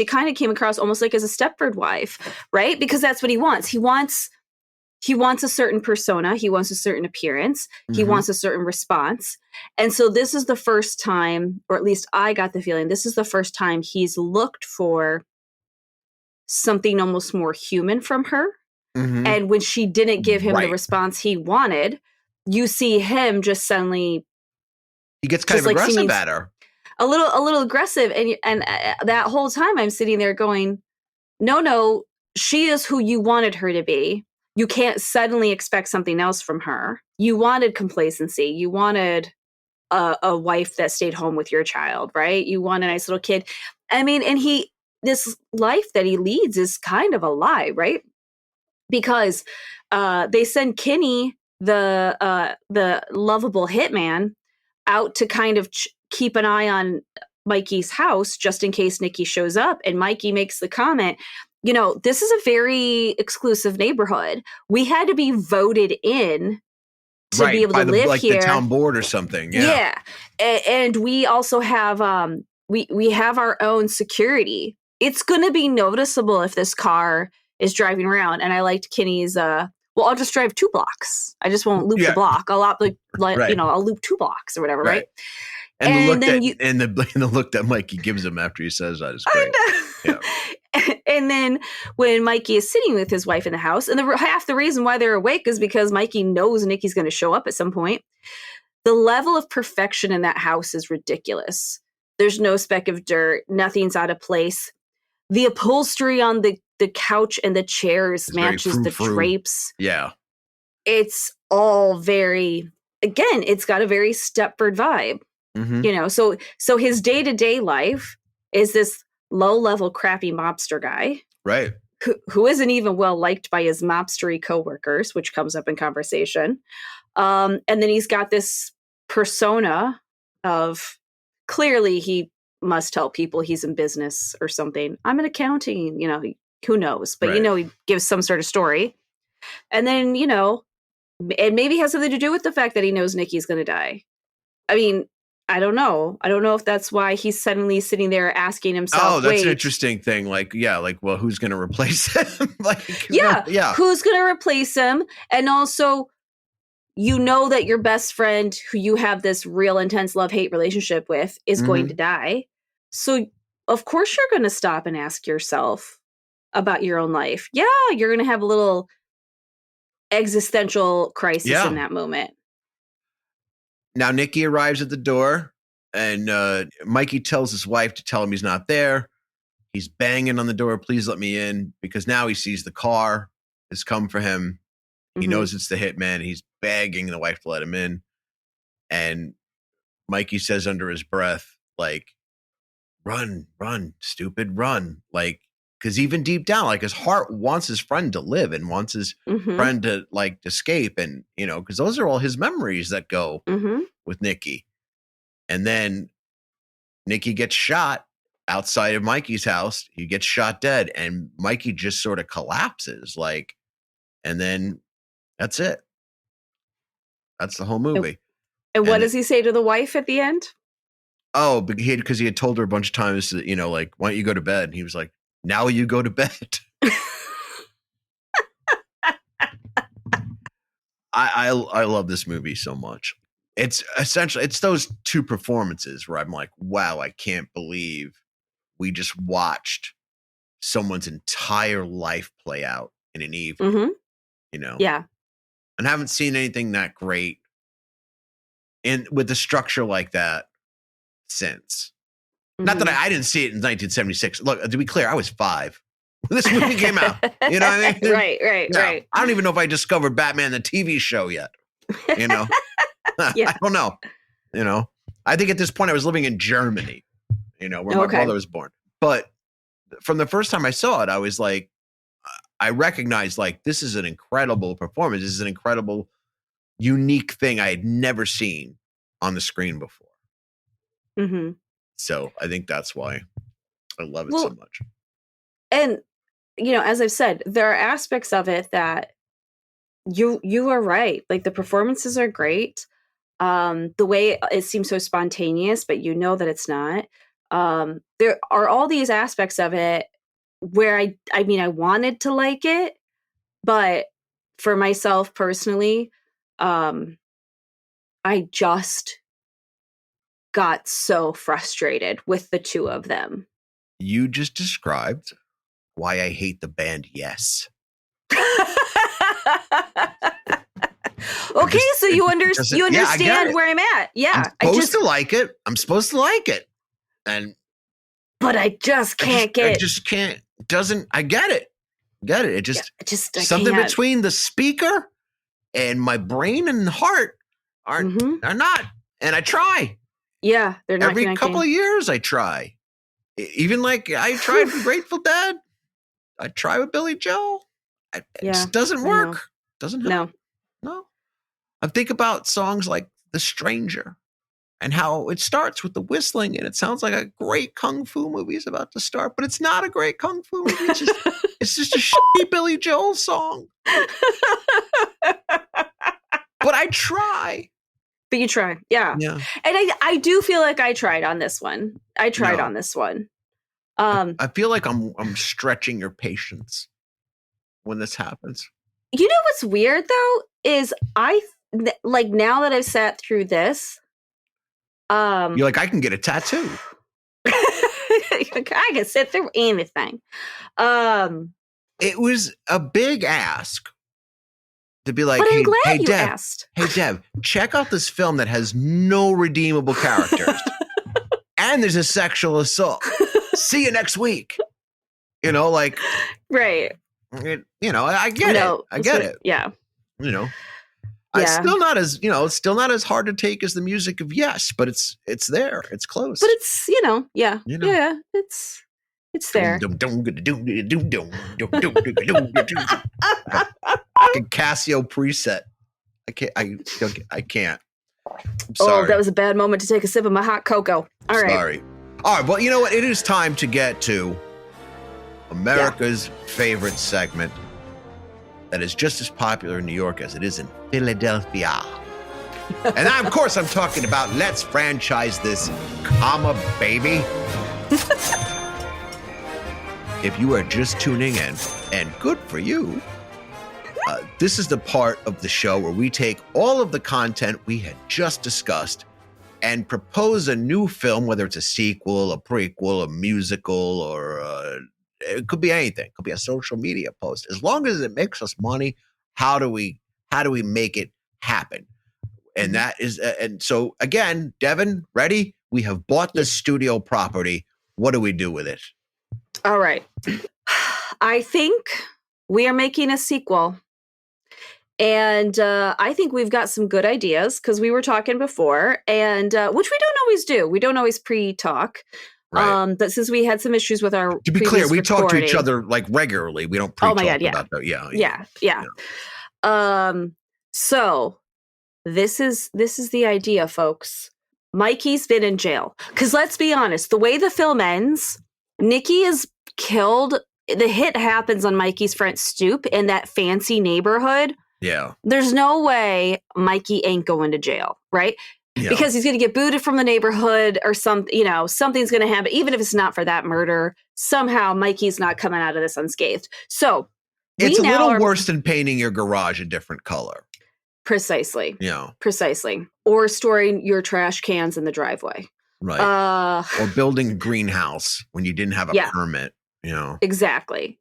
kind of came across almost like as a Stepford wife, right? Because that's what he wants. He wants a certain persona. He wants a certain appearance. He wants a certain response. And so this is the first time, or at least I got the feeling, this is the first time he's looked for something almost more human from her. And when she didn't give him the response he wanted, you see him just suddenly... He gets kind of aggressive at her. A little aggressive. And that whole time I'm sitting there going, no, she is who you wanted her to be. You can't suddenly expect something else from her. You wanted complacency. You wanted a wife that stayed home with your child, right? You want a nice little kid. I mean, and this life that he leads is kind of a lie, right? Because they send Kenny, the lovable hitman, out to kind of keep an eye on Mikey's house just in case Nicky shows up. And Mikey makes the comment, this is a very exclusive neighborhood. We had to be voted in to be able to live here. Like the town board or something. Yeah. And we also have, we have our own security. It's going to be noticeable if this car is driving around. And I liked Kenny's, I'll just drive 2 blocks. I just won't loop the block. I'll loop 2 blocks or whatever. Right. And the look that Mikey gives him after he says that is great. Yeah. And then when Mikey is sitting with his wife in the house, and half the reason why they're awake is because Mikey knows Nicky's going to show up at some point. The level of perfection in that house is ridiculous. There's no speck of dirt. Nothing's out of place. The upholstery on the couch and the chairs matches the drapes. Yeah. It's all it's got a very Stepford vibe. So his day-to-day life is this low-level crappy mobster guy, right? Who isn't even well liked by his mobstery coworkers, which comes up in conversation. And then he's got this persona of, clearly he must tell people he's in business or something. I'm in accounting, who knows? But he gives some sort of story, and then it maybe has something to do with the fact that he knows Nicky's going to die. I mean, I don't know. I don't know if that's why he's suddenly sitting there asking himself. Oh, that's an interesting thing. Well, who's going to replace him? Who's going to replace him? And also, that your best friend, who you have this real intense love-hate relationship with, is going to die. So, of course, you're going to stop and ask yourself about your own life. Yeah, you're going to have a little existential crisis in that moment. Now, Nicky arrives at the door, and Mikey tells his wife to tell him he's not there. He's banging on the door, please let me in, because now he sees the car has come for him. He knows it's the hitman. He's begging the wife to let him in. And Mikey says under his breath, run, stupid, run. Because even deep down, his heart wants his friend to live and wants his friend to escape. And, because those are all his memories that go with Nicky. And then Nicky gets shot outside of Mikey's house. He gets shot dead, and Mikey just sort of collapses. And then that's it. That's the whole movie. And what does he say to the wife at the end? Oh, because he had told her a bunch of times that, why don't you go to bed? And he was like, now you go to bed. I love this movie so much. It's essentially, it's those 2 performances where I'm like, wow, I can't believe we just watched someone's entire life play out in an evening. Yeah. And haven't seen anything that great in with a structure like that since. Not that I didn't see it in 1976. Look, to be clear, I was 5 when this movie came out. You know what I mean? Right. I don't even know if I discovered Batman the TV show yet. You know, Yeah. I don't know. You know, I think at this point I was living in Germany. You know, where my brother was born. But from the first time I saw it, I was like, I recognized like this is an incredible performance. This is an incredible, unique thing I had never seen on the screen before. Mm-hmm. So I think that's why I love it so much. And, you know, as I've said, there are aspects of it that you are right. Like the performances are great. The way it seems so spontaneous, but you know that it's not. There are all these aspects of it where I mean, I wanted to like it, but for myself personally, I just got so frustrated with the two of them. You just described why I hate the band Yes. Okay, so you understand where I'm at. Yeah. I'm supposed to like it. I'm supposed to like it. But I just can't get it. I just can't. I get it. It just something can't. between the speaker and my brain and heart are not. And I try. Yeah, they're not every couple of years. I try. Even like I tried with Grateful Dead. I try with Billy Joel. It just doesn't work. Doesn't help. No. I think about songs like The Stranger and how it starts with the whistling and it sounds like a great kung fu movie is about to start, but it's not a great kung fu movie. It's just a shitty Billy Joel song. But I try. But you try. Yeah. And I do feel like I tried on this one. I feel like I'm stretching your patience when this happens. You know what's weird though is like now that I've sat through this, you're like, I can get a tattoo. I can sit through anything. It was a big ask to be like, but I'm glad hey, you Dev, asked. Hey, Dev, check out this film that has no redeemable characters. And there's a sexual assault. See you next week. You know, like. Right. I get it. I get it. Yeah. You know. It's still not as, it's still not as hard to take as the music of Yes, but it's there. It's close. But it's, yeah, it's there. Casio preset. I can't. I'm sorry. Oh, that was a bad moment to take a sip of my hot cocoa. All right. Sorry. All right. Well, you know what? It is time to get to America's favorite segment that is just as popular in New York as it is in Philadelphia. And of course, I'm talking about Let's Franchise This, comma, baby. If you are just tuning in, and good for you, this is the part of the show where we take all of the content we had just discussed and propose a new film, whether it's a sequel, a prequel, a musical, or it could be anything. It could be a social media post. As long as it makes us money, how do we make it happen? And that is, and so again, Devon, ready? We have bought this studio property. What do we do with it? All right. I think we are making a sequel. And I think we've got some good ideas because we were talking before, and which we don't always do. We don't always pre-talk. Right. But since we had some issues with our to be clear, we talk to each other like regularly. We don't pre-talk about that. Yeah. So this is the idea, folks. Mikey's been in jail. Because let's be honest, the way the film ends, Nicky is killed. The hit happens on Mikey's front stoop in that fancy neighborhood. Yeah. There's no way Mikey ain't going to jail, right? Yeah. Because he's going to get booted from the neighborhood or something's going to happen. Even if it's not for that murder, somehow Mikey's not coming out of this unscathed. So it's a little worse than painting your garage a different color. Precisely. Yeah. Precisely. Or storing your trash cans in the driveway. Right. Or building a greenhouse when you didn't have a permit. Exactly.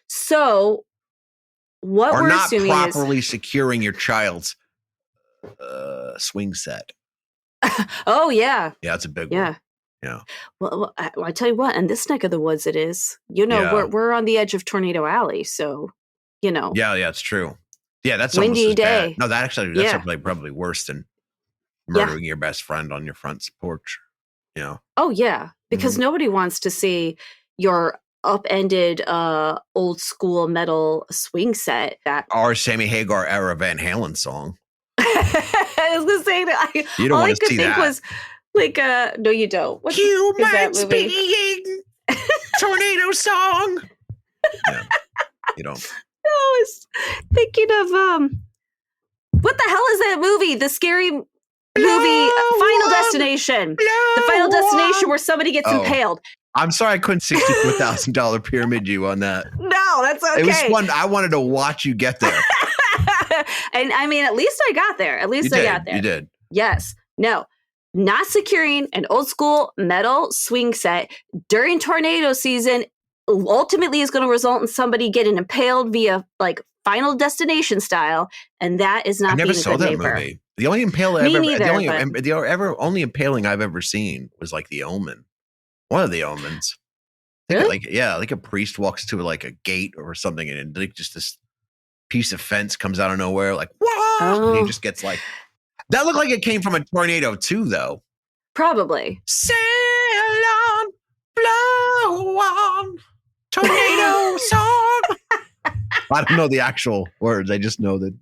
So what we're assuming is not properly securing your child's swing set. Oh yeah. Yeah, that's a big Yeah. one. Yeah. Well, I tell you what, in this neck of the woods, it is. You know, Yeah. we're on the edge of Tornado Alley, so you know. Yeah, it's true. Yeah, that's Windy almost as day. bad. No, that's probably worse than murdering your best friend on your front porch. Yeah. Oh yeah, because nobody wants to see your upended old school metal swing set. That Or Sammy Hagar era Van Halen song. I was gonna say that. You don't all I want to could see think that. was like, no, you don't. What's is that Humans movie? being tornado song. Yeah, you don't. I was thinking of what the hell is that movie? The scary movie Final Destination. The Final Destination where somebody gets impaled. I'm sorry I couldn't $64,000 pyramid you on that. No, that's okay. It was fun. I wanted to watch you get there. And I mean, at least I got there. You did. Yes. No. Not securing an old school metal swing set during tornado season ultimately is going to result in somebody getting impaled via like Final Destination style, and that is not. I never being a saw good that neighbor. movie. The only only impaling I've ever seen was like The Omen. One of the Omens. Really? Like a priest walks to like a gate or something, and like just this piece of fence comes out of nowhere, like whoa! And he just gets like that. Looked like it came from a tornado too, though. Probably. Sail on, blow on, tornado song. I don't know the actual words. I just know that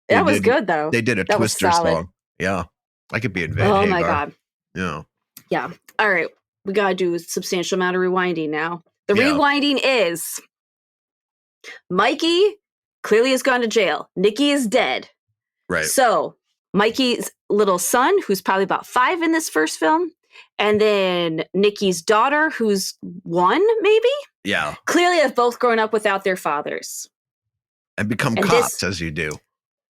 That was good though. They did a That was Twister solid. song. Yeah, I could be in Van Oh Hagar. my god. Yeah. Yeah. All right. We got to do a substantial amount of rewinding now. The rewinding is Mikey clearly has gone to jail. Nicky is dead. Right. So Mikey's little son, who's probably about 5 in this first film, and then Nicky's daughter, who's 1, maybe? Yeah. Clearly have both grown up without their fathers. And become cops as you do.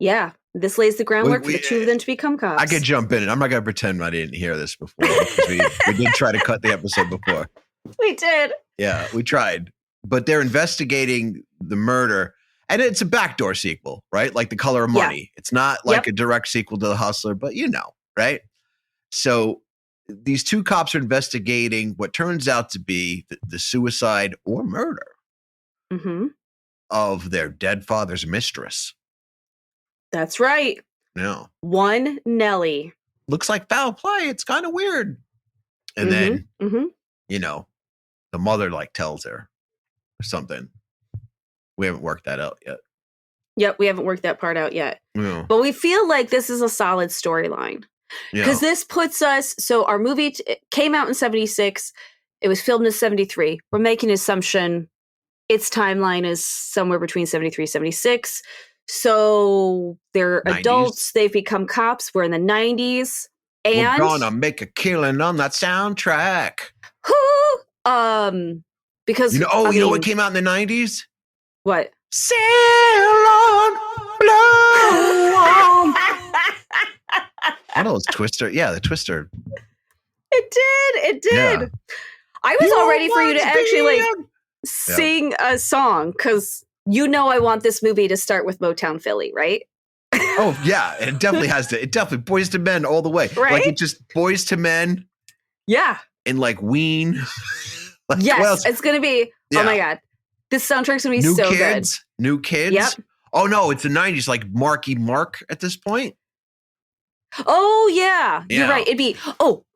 Yeah. This lays the groundwork for the two of them to become cops. I could jump in, and I'm not going to pretend I didn't hear this before, because we did try to cut the episode before. We did. Yeah, we tried. But they're investigating the murder, and it's a backdoor sequel, right? Like The Color of Money. It's not like a direct sequel to The Hustler, but you know, right? So these two cops are investigating what turns out to be the suicide or murder of their dead father's mistress. That's right. No. One Nelly. Looks like foul play. It's kind of weird. And then, you know, the mother like tells her or something. We haven't worked that out yet. Yep, we haven't worked that part out yet. Yeah. But we feel like this is a solid storyline. Because this puts us, so our movie came out in 76. It was filmed in 73. We're making an assumption its timeline is somewhere between 73 and 76. So they're 90s. adults. They've become cops. We're in the 90s. And we're gonna make a killing on that soundtrack. Because you know what came out in the 90s? What? Sail on, blow on. I know it's Twister. Yeah, the Twister. It did. Yeah. I was all ready for you to actually sing a song because you know I want this movie to start with Motown Philly, right? Oh yeah, it definitely has to. It definitely Boys to Men all the way. Right? Like it just Boys to Men. Yeah. And like Ween. Like, yes, it's gonna be. Yeah. Oh my god, this soundtrack's gonna be New so Kids, good. New Kids. Yep. Oh no, it's the 90s. Like Marky Mark at this point. Oh yeah, you're right. It'd be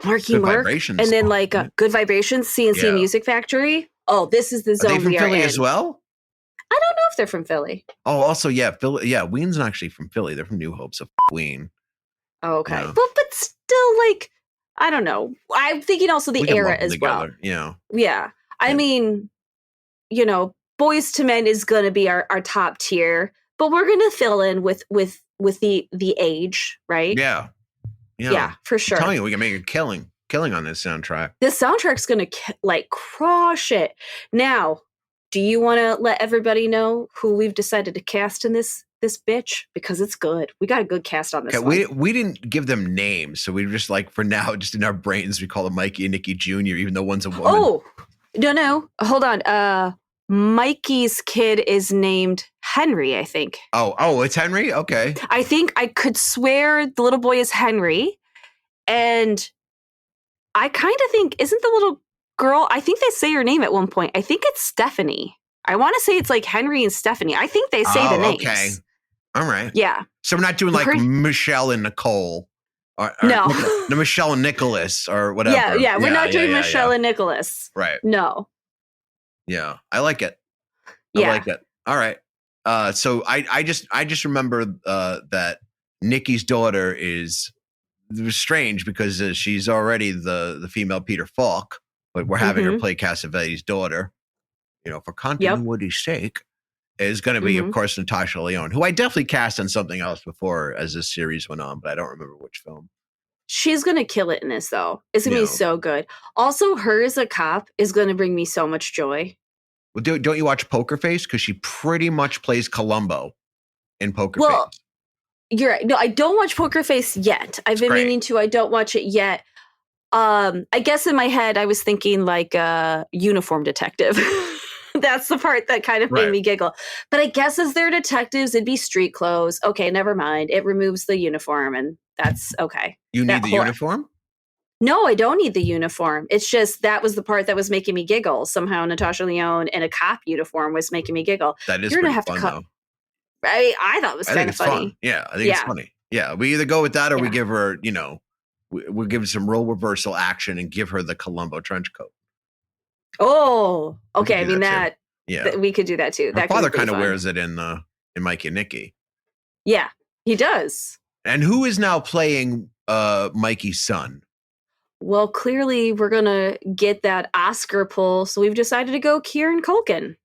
Marky Good Mark, Vibrations and then song, like Good Vibrations, CNC Music Factory. Oh, this is the zone are they from we Philly are in. as well? I don't know if they're from Philly. Oh, also Philly. Yeah, Ween's not actually from Philly. They're from New Hope, so Ween. Oh, okay, Yeah. but still, like I don't know. I'm thinking also the era as well. Yeah. Yeah. I mean, you know, Boys to Men is going to be our top tier, but we're going to fill in with the age, right? Yeah. Yeah, for sure. I'm telling you, we can make a killing on this soundtrack. This soundtrack's going to crush it. Now, do you want to let everybody know who we've decided to cast in this bitch? Because it's good. We got a good cast on this one. We didn't give them names, so we just for now, just in our brains, we call them Mikey and Nicky Jr., even though one's a woman. Oh, no. Hold on. Mikey's kid is named Henry, I think. Oh, it's Henry? Okay. I think I could swear the little boy is Henry. And I kind of think, isn't the little girl, I think they say her name at one point. I think it's Stephanie. I want to say it's like Henry and Stephanie. I think they say the names. Okay. All right. Yeah. So we're not doing like Michelle and Nicole. Or No. Michelle and Nicholas or whatever. Yeah. We're not doing Michelle and Nicholas. Right. No. Yeah. I like it. I Yeah. like it. All right. So I just remember that Nicky's daughter is strange because she's already the female Peter Falk, but we're having her play Cassavetes' daughter, for continuity's sake, is going to be, of course, Natasha Lyonne, who I definitely cast on something else before as this series went on, but I don't remember which film. She's going to kill it in this, though. It's going to be so good. Also, her as a cop is going to bring me so much joy. Well, don't you watch Poker Face? Because she pretty much plays Columbo in Poker Face. You're right. No, I don't watch Poker Face yet. I've been meaning to. I don't watch it yet. I guess in my head, I was thinking like a uniform detective. That's the part that kind of made me giggle. But I guess as they're detectives, it'd be street clothes. Okay, never mind. It removes the uniform, and that's okay. You need the uniform? No, I don't need the uniform. It's just that was the part that was making me giggle. Somehow Natasha Lyonne in a cop uniform was making me giggle. That is pretty fun, though. I thought it was kind of funny. Fun. Yeah, I think it's funny. Yeah, we either go with that or we give her, we'll give her some role reversal action and give her the Columbo trench coat. Oh, okay. I mean we could do that too. Her father kind of wears it in Mikey and Nicky. Yeah, he does. And who is now playing Mikey's son? Well, clearly we're gonna get that Oscar pull, so we've decided to go Kieran Culkin.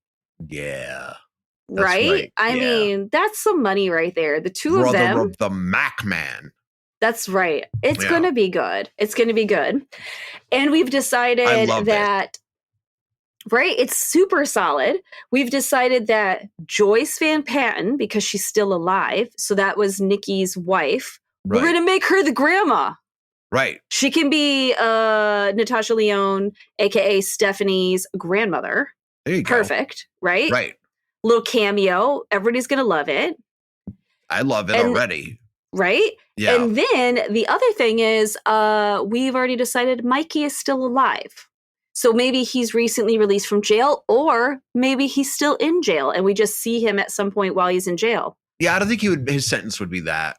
Yeah. Right? I mean, that's some money right there. The two of them. Brother of the Mac Man. That's right. It's going to be good. It's going to be good. And we've decided that, right? It's super solid. We've decided that Joyce Van Patten, because she's still alive, so that was Nicky's wife, we're going to make her the grandma. Right. She can be Natasha Lyonne, a.k.a. Stephanie's grandmother. There you go. Perfect. Right? Right. Little cameo. Everybody's going to love it. I love it already. Right? Yeah. And then the other thing is we've already decided Mikey is still alive. So maybe he's recently released from jail or maybe he's still in jail and we just see him at some point while he's in jail. Yeah, I don't think his sentence would be that.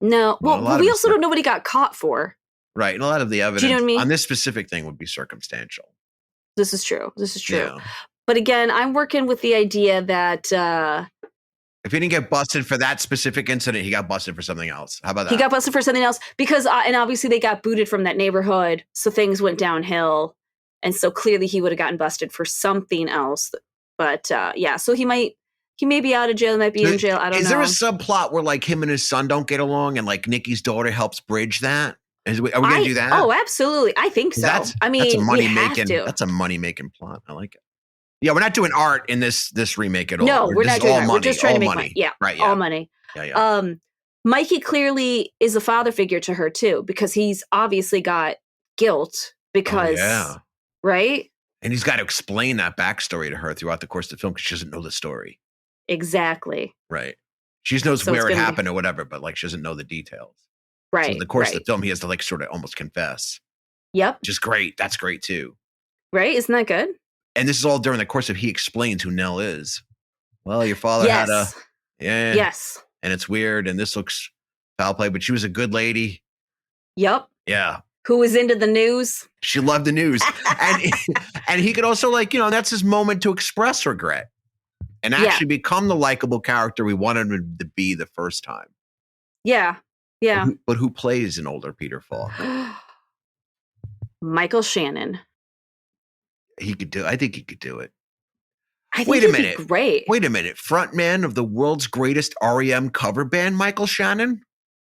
No. Well, we also don't know what he got caught for. Right. And a lot of the evidence on this specific thing would be circumstantial. This is true. Yeah. But again, I'm working with the idea that if he didn't get busted for that specific incident, he got busted for something else. How about that? He got busted for something else because, and obviously they got booted from that neighborhood. So things went downhill. And so clearly he would have gotten busted for something else. But so he may be out of jail. He might be in jail. I don't know. Is there a subplot where like him and his son don't get along and like Nicky's daughter helps bridge that? Are we going to do that? Oh, absolutely. I think so. That's a money-making plot. I like it. Yeah, we're not doing art in this remake at all. No, we're not doing art. We're just trying to make money. Yeah, right. Yeah. All money. Yeah. Mikey clearly is a father figure to her too, because he's obviously got guilt because, right? And he's got to explain that backstory to her throughout the course of the film because she doesn't know the story. Exactly. Right. She just knows where it happened or whatever, but like she doesn't know the details. Right. So in the course of the film, he has to like sort of almost confess. Yep. Which is great. That's great too. Right? Isn't that good? And this is all during the course of he explains who Nell is. Well, your father had a Yes. And it's weird, and this looks foul play, but she was a good lady. Yep. Yeah. Who was into the news? She loved the news. and he could also like, that's his moment to express regret and actually become the likable character we wanted him to be the first time. Yeah. Yeah. But who plays an older Peter Falk? Michael Shannon. I think he could do it. Wait a minute. Great. Wait a minute. Frontman of the world's greatest REM cover band, Michael Shannon?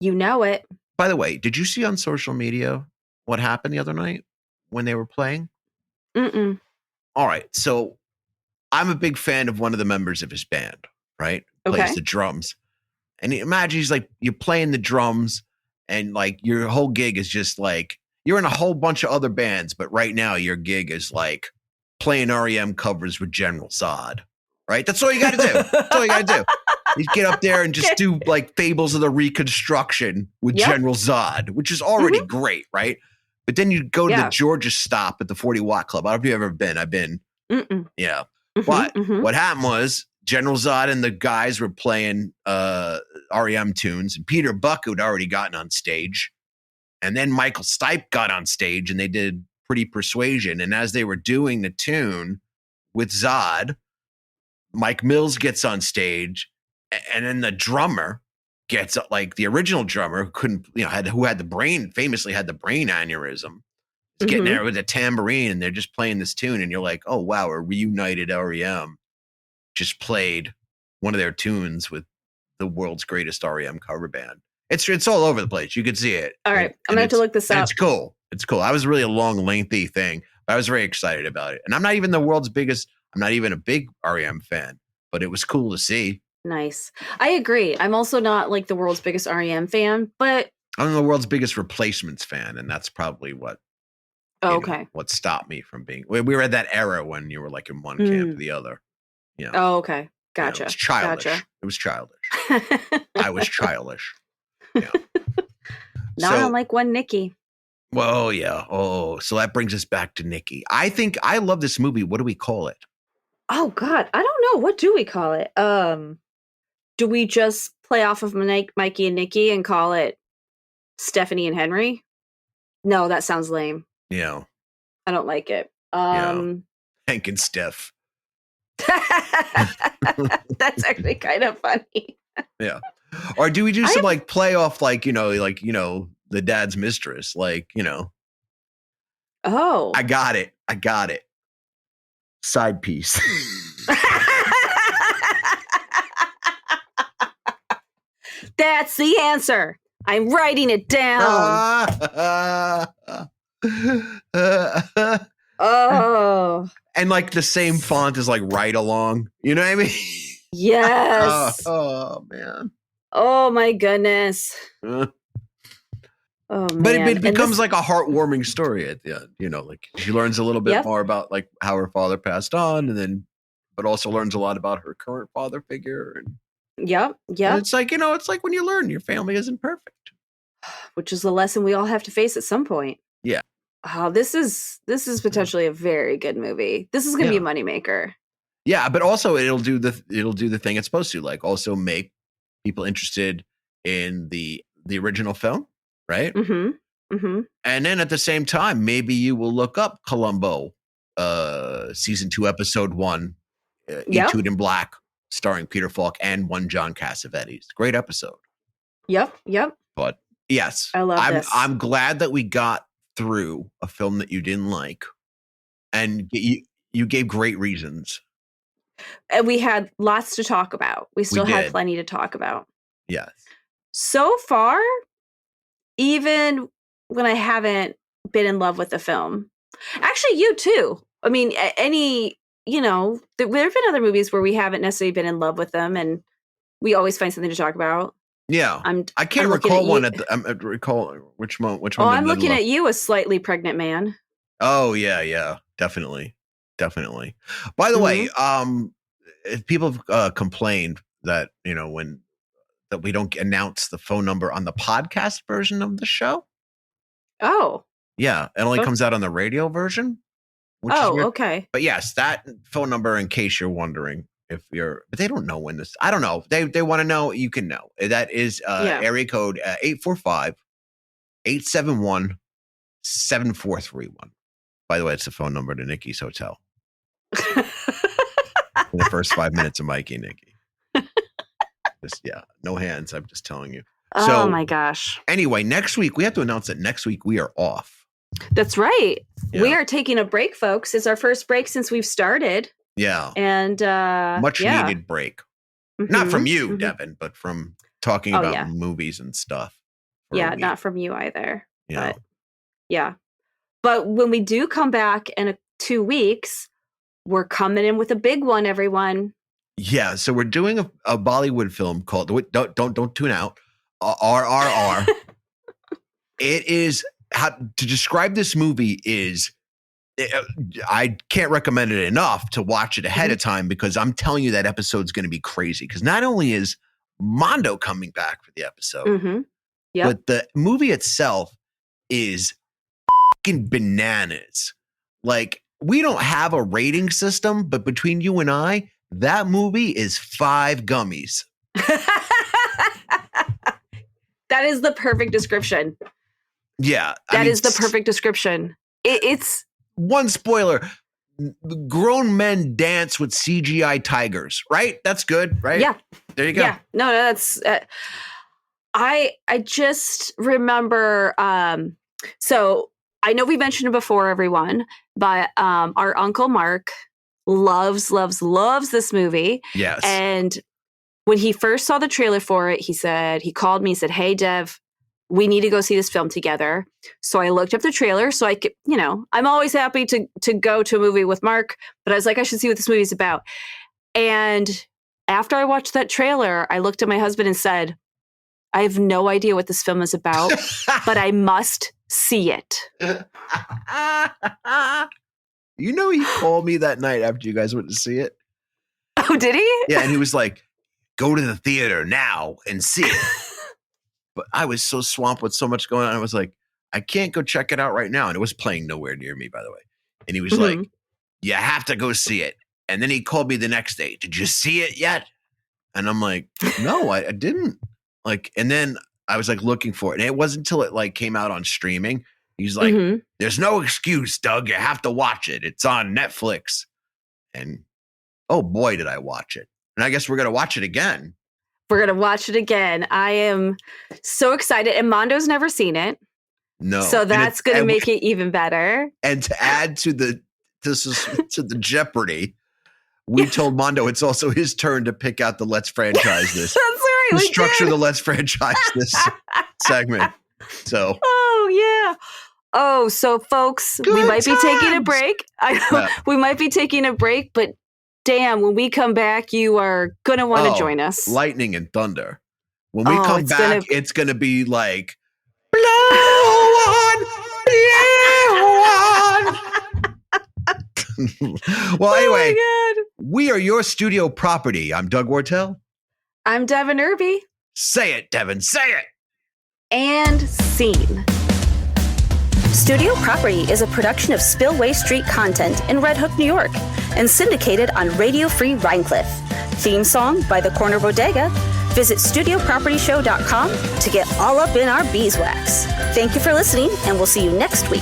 You know it. By the way, did you see on social media what happened the other night when they were playing? Mm-mm. All right. So I'm a big fan of one of the members of his band, right? Plays the drums. And imagine he's like, you're playing the drums and like your whole gig is just like, you're in a whole bunch of other bands, but right now your gig is like playing REM covers with General Sod. right? That's all you got to do. That's all you got to do. You get up there and just do like Fables of the Reconstruction with General Zod, which is already great, right? But then you go to the Georgia stop at the 40 Watt Club. I don't know if you've ever been. I've been. Yeah. But what happened was General Zod and the guys were playing REM tunes, and Peter Buck had already gotten on stage. And then Michael Stipe got on stage and they did Pretty Persuasion. And as they were doing the tune with Zod, Mike Mills gets on stage, and then the drummer gets like the original drummer who couldn't, who had the brain, famously had the brain aneurysm. Is getting there with a tambourine and they're just playing this tune. And you're like, oh, wow, a reunited REM just played one of their tunes with the world's greatest REM cover band. It's all over the place. You could see it. All right. I'm going to have to look this up. It's cool. It's cool. I was really a long, lengthy thing, but I was very excited about it. And I'm not even I'm not even a big REM fan, but it was cool to see. Nice. I agree. I'm also not like the world's biggest REM fan, but I'm the world's biggest Replacements fan. And that's probably what, what stopped me from being, we were at that era when you were like in one camp or the other. Oh, okay. Gotcha. It was childish. Gotcha. It was childish. I was childish. Yeah. Not unlike one Nicky. Well, yeah. Oh, so that brings us back to Nicky. I think I love this movie. What do we call it? Oh God, I don't know. What do we call it? Do we just play off of Mikey and Nicky and call it Stephanie and Henry? No, that sounds lame. Yeah. I don't like it. Hank and Steph. That's actually kind of funny. Yeah. Or do we do some like play off the dad's mistress? Oh. I got it. Side piece. That's the answer. I'm writing it down. Oh. And like the same font is like right along. You know what I mean? Yes. Oh man. Oh my goodness. Oh man. But it becomes like a heartwarming story at the end. Like she learns a little bit more about like how her father passed on, and then but also learns a lot about her current father figure. And Yep. and it's like, it's like when you learn your family isn't perfect. Which is the lesson we all have to face at some point. Yeah. Oh, this is potentially a very good movie. This is going to be a moneymaker. Yeah, but also it'll do the thing it's supposed to, like also make people interested in the original film, right? Mm-hmm. Mm-hmm. And then at the same time, maybe you will look up Columbo, season 2, episode 1, Etude in Black, starring Peter Falk and one John Cassavetes. Great episode. Yep. But yes, I love this. I'm glad that we got through a film that you didn't like, and you gave great reasons. And we had lots to talk about. We still had plenty to talk about. Yes. So far, even when I haven't been in love with the film, actually, you too. I mean, there have been other movies where we haven't necessarily been in love with them, and we always find something to talk about. Yeah, I can't recall one. Recall which one. Oh, I'm looking at you, a slightly pregnant man. Oh yeah, definitely. By the way, people have complained that that we don't announce the phone number on the podcast version of the show. Oh, yeah, it only comes out on the radio version. Which is weird. Okay. But yes, that phone number, in case you're wondering. But they don't know when this, I don't know. They want to know, you can know. That is area code 845-871-7431. By the way, it's the phone number to Nicky's hotel. In the first 5 minutes of Mikey and Nicky. No hands. I'm just telling you. Oh my gosh. Anyway, next week, we have to announce that next week we are off. That's right. Yeah. We are taking a break, folks. It's our first break since we've started. Yeah. And much needed break. Mm-hmm. Not from you, Devon, but from talking about movies and stuff. Yeah, not from you either. Yeah. But But when we do come back in 2 weeks, we're coming in with a big one, everyone. Yeah, so we're doing a Bollywood film called Don't Tune Out. RRR. It is, how to describe this movie is I can't recommend it enough to watch it ahead of time, because I'm telling you that episode's going to be crazy. Because not only is Mondo coming back for the episode, but the movie itself is fucking bananas. Like, we don't have a rating system, but between you and I, that movie is 5 gummies. That is the perfect description. Yeah. That is the perfect description. It's one spoiler. Grown men dance with CGI tigers, right? That's good, right? Yeah. There you go. Yeah. No, that's I just remember so I know we mentioned it before, everyone, but our Uncle Mark loves this movie. Yes. And when he first saw the trailer for it, he called me and said, "Hey, Dev, we need to go see this film together." So I looked up the trailer so I could, I'm always happy to go to a movie with Mark, but I was like, I should see what this movie's about. And after I watched that trailer, I looked at my husband and said, I have no idea what this film is about, but I must see it. He called me that night after you guys went to see it. Oh, did he? Yeah, and he was like, go to the theater now and see it. But I was so swamped with so much going on. I was like, I can't go check it out right now. And it was playing nowhere near me, by the way. And he was like, you have to go see it. And then he called me the next day. Did you see it yet? And I'm like, no, I didn't. Like, and then I was like looking for it. And it wasn't until it like came out on streaming. He's like, there's no excuse, Doug. You have to watch it. It's on Netflix. And oh boy, did I watch it. And I guess we're going to watch it again. We're going to watch it again. I am so excited. And Mondo's never seen it. No. So that's going to make it even better. And to add to the jeopardy, we told Mondo it's also his turn to pick out the Let's Franchise this. That's right. To structure the Let's Franchise this segment. So. Oh, yeah. Oh, so folks, we might be taking a break. We might be taking a break, but damn, when we come back, you are going to want to join us. Lightning and thunder. When we come back, it's going to be like, blow on, yeah, on. Well, anyway, we are your studio property. I'm Doug Wartell. I'm Devon Irby. Say it, Devon, say it. And scene. Studio Property is a production of Spillway Street Content in Red Hook, New York, and syndicated on Radio Free Rhinecliff. Theme song by The Corner Bodega. Visit studiopropertyshow.com to get all up in our beeswax. Thank you for listening, and we'll see you next week.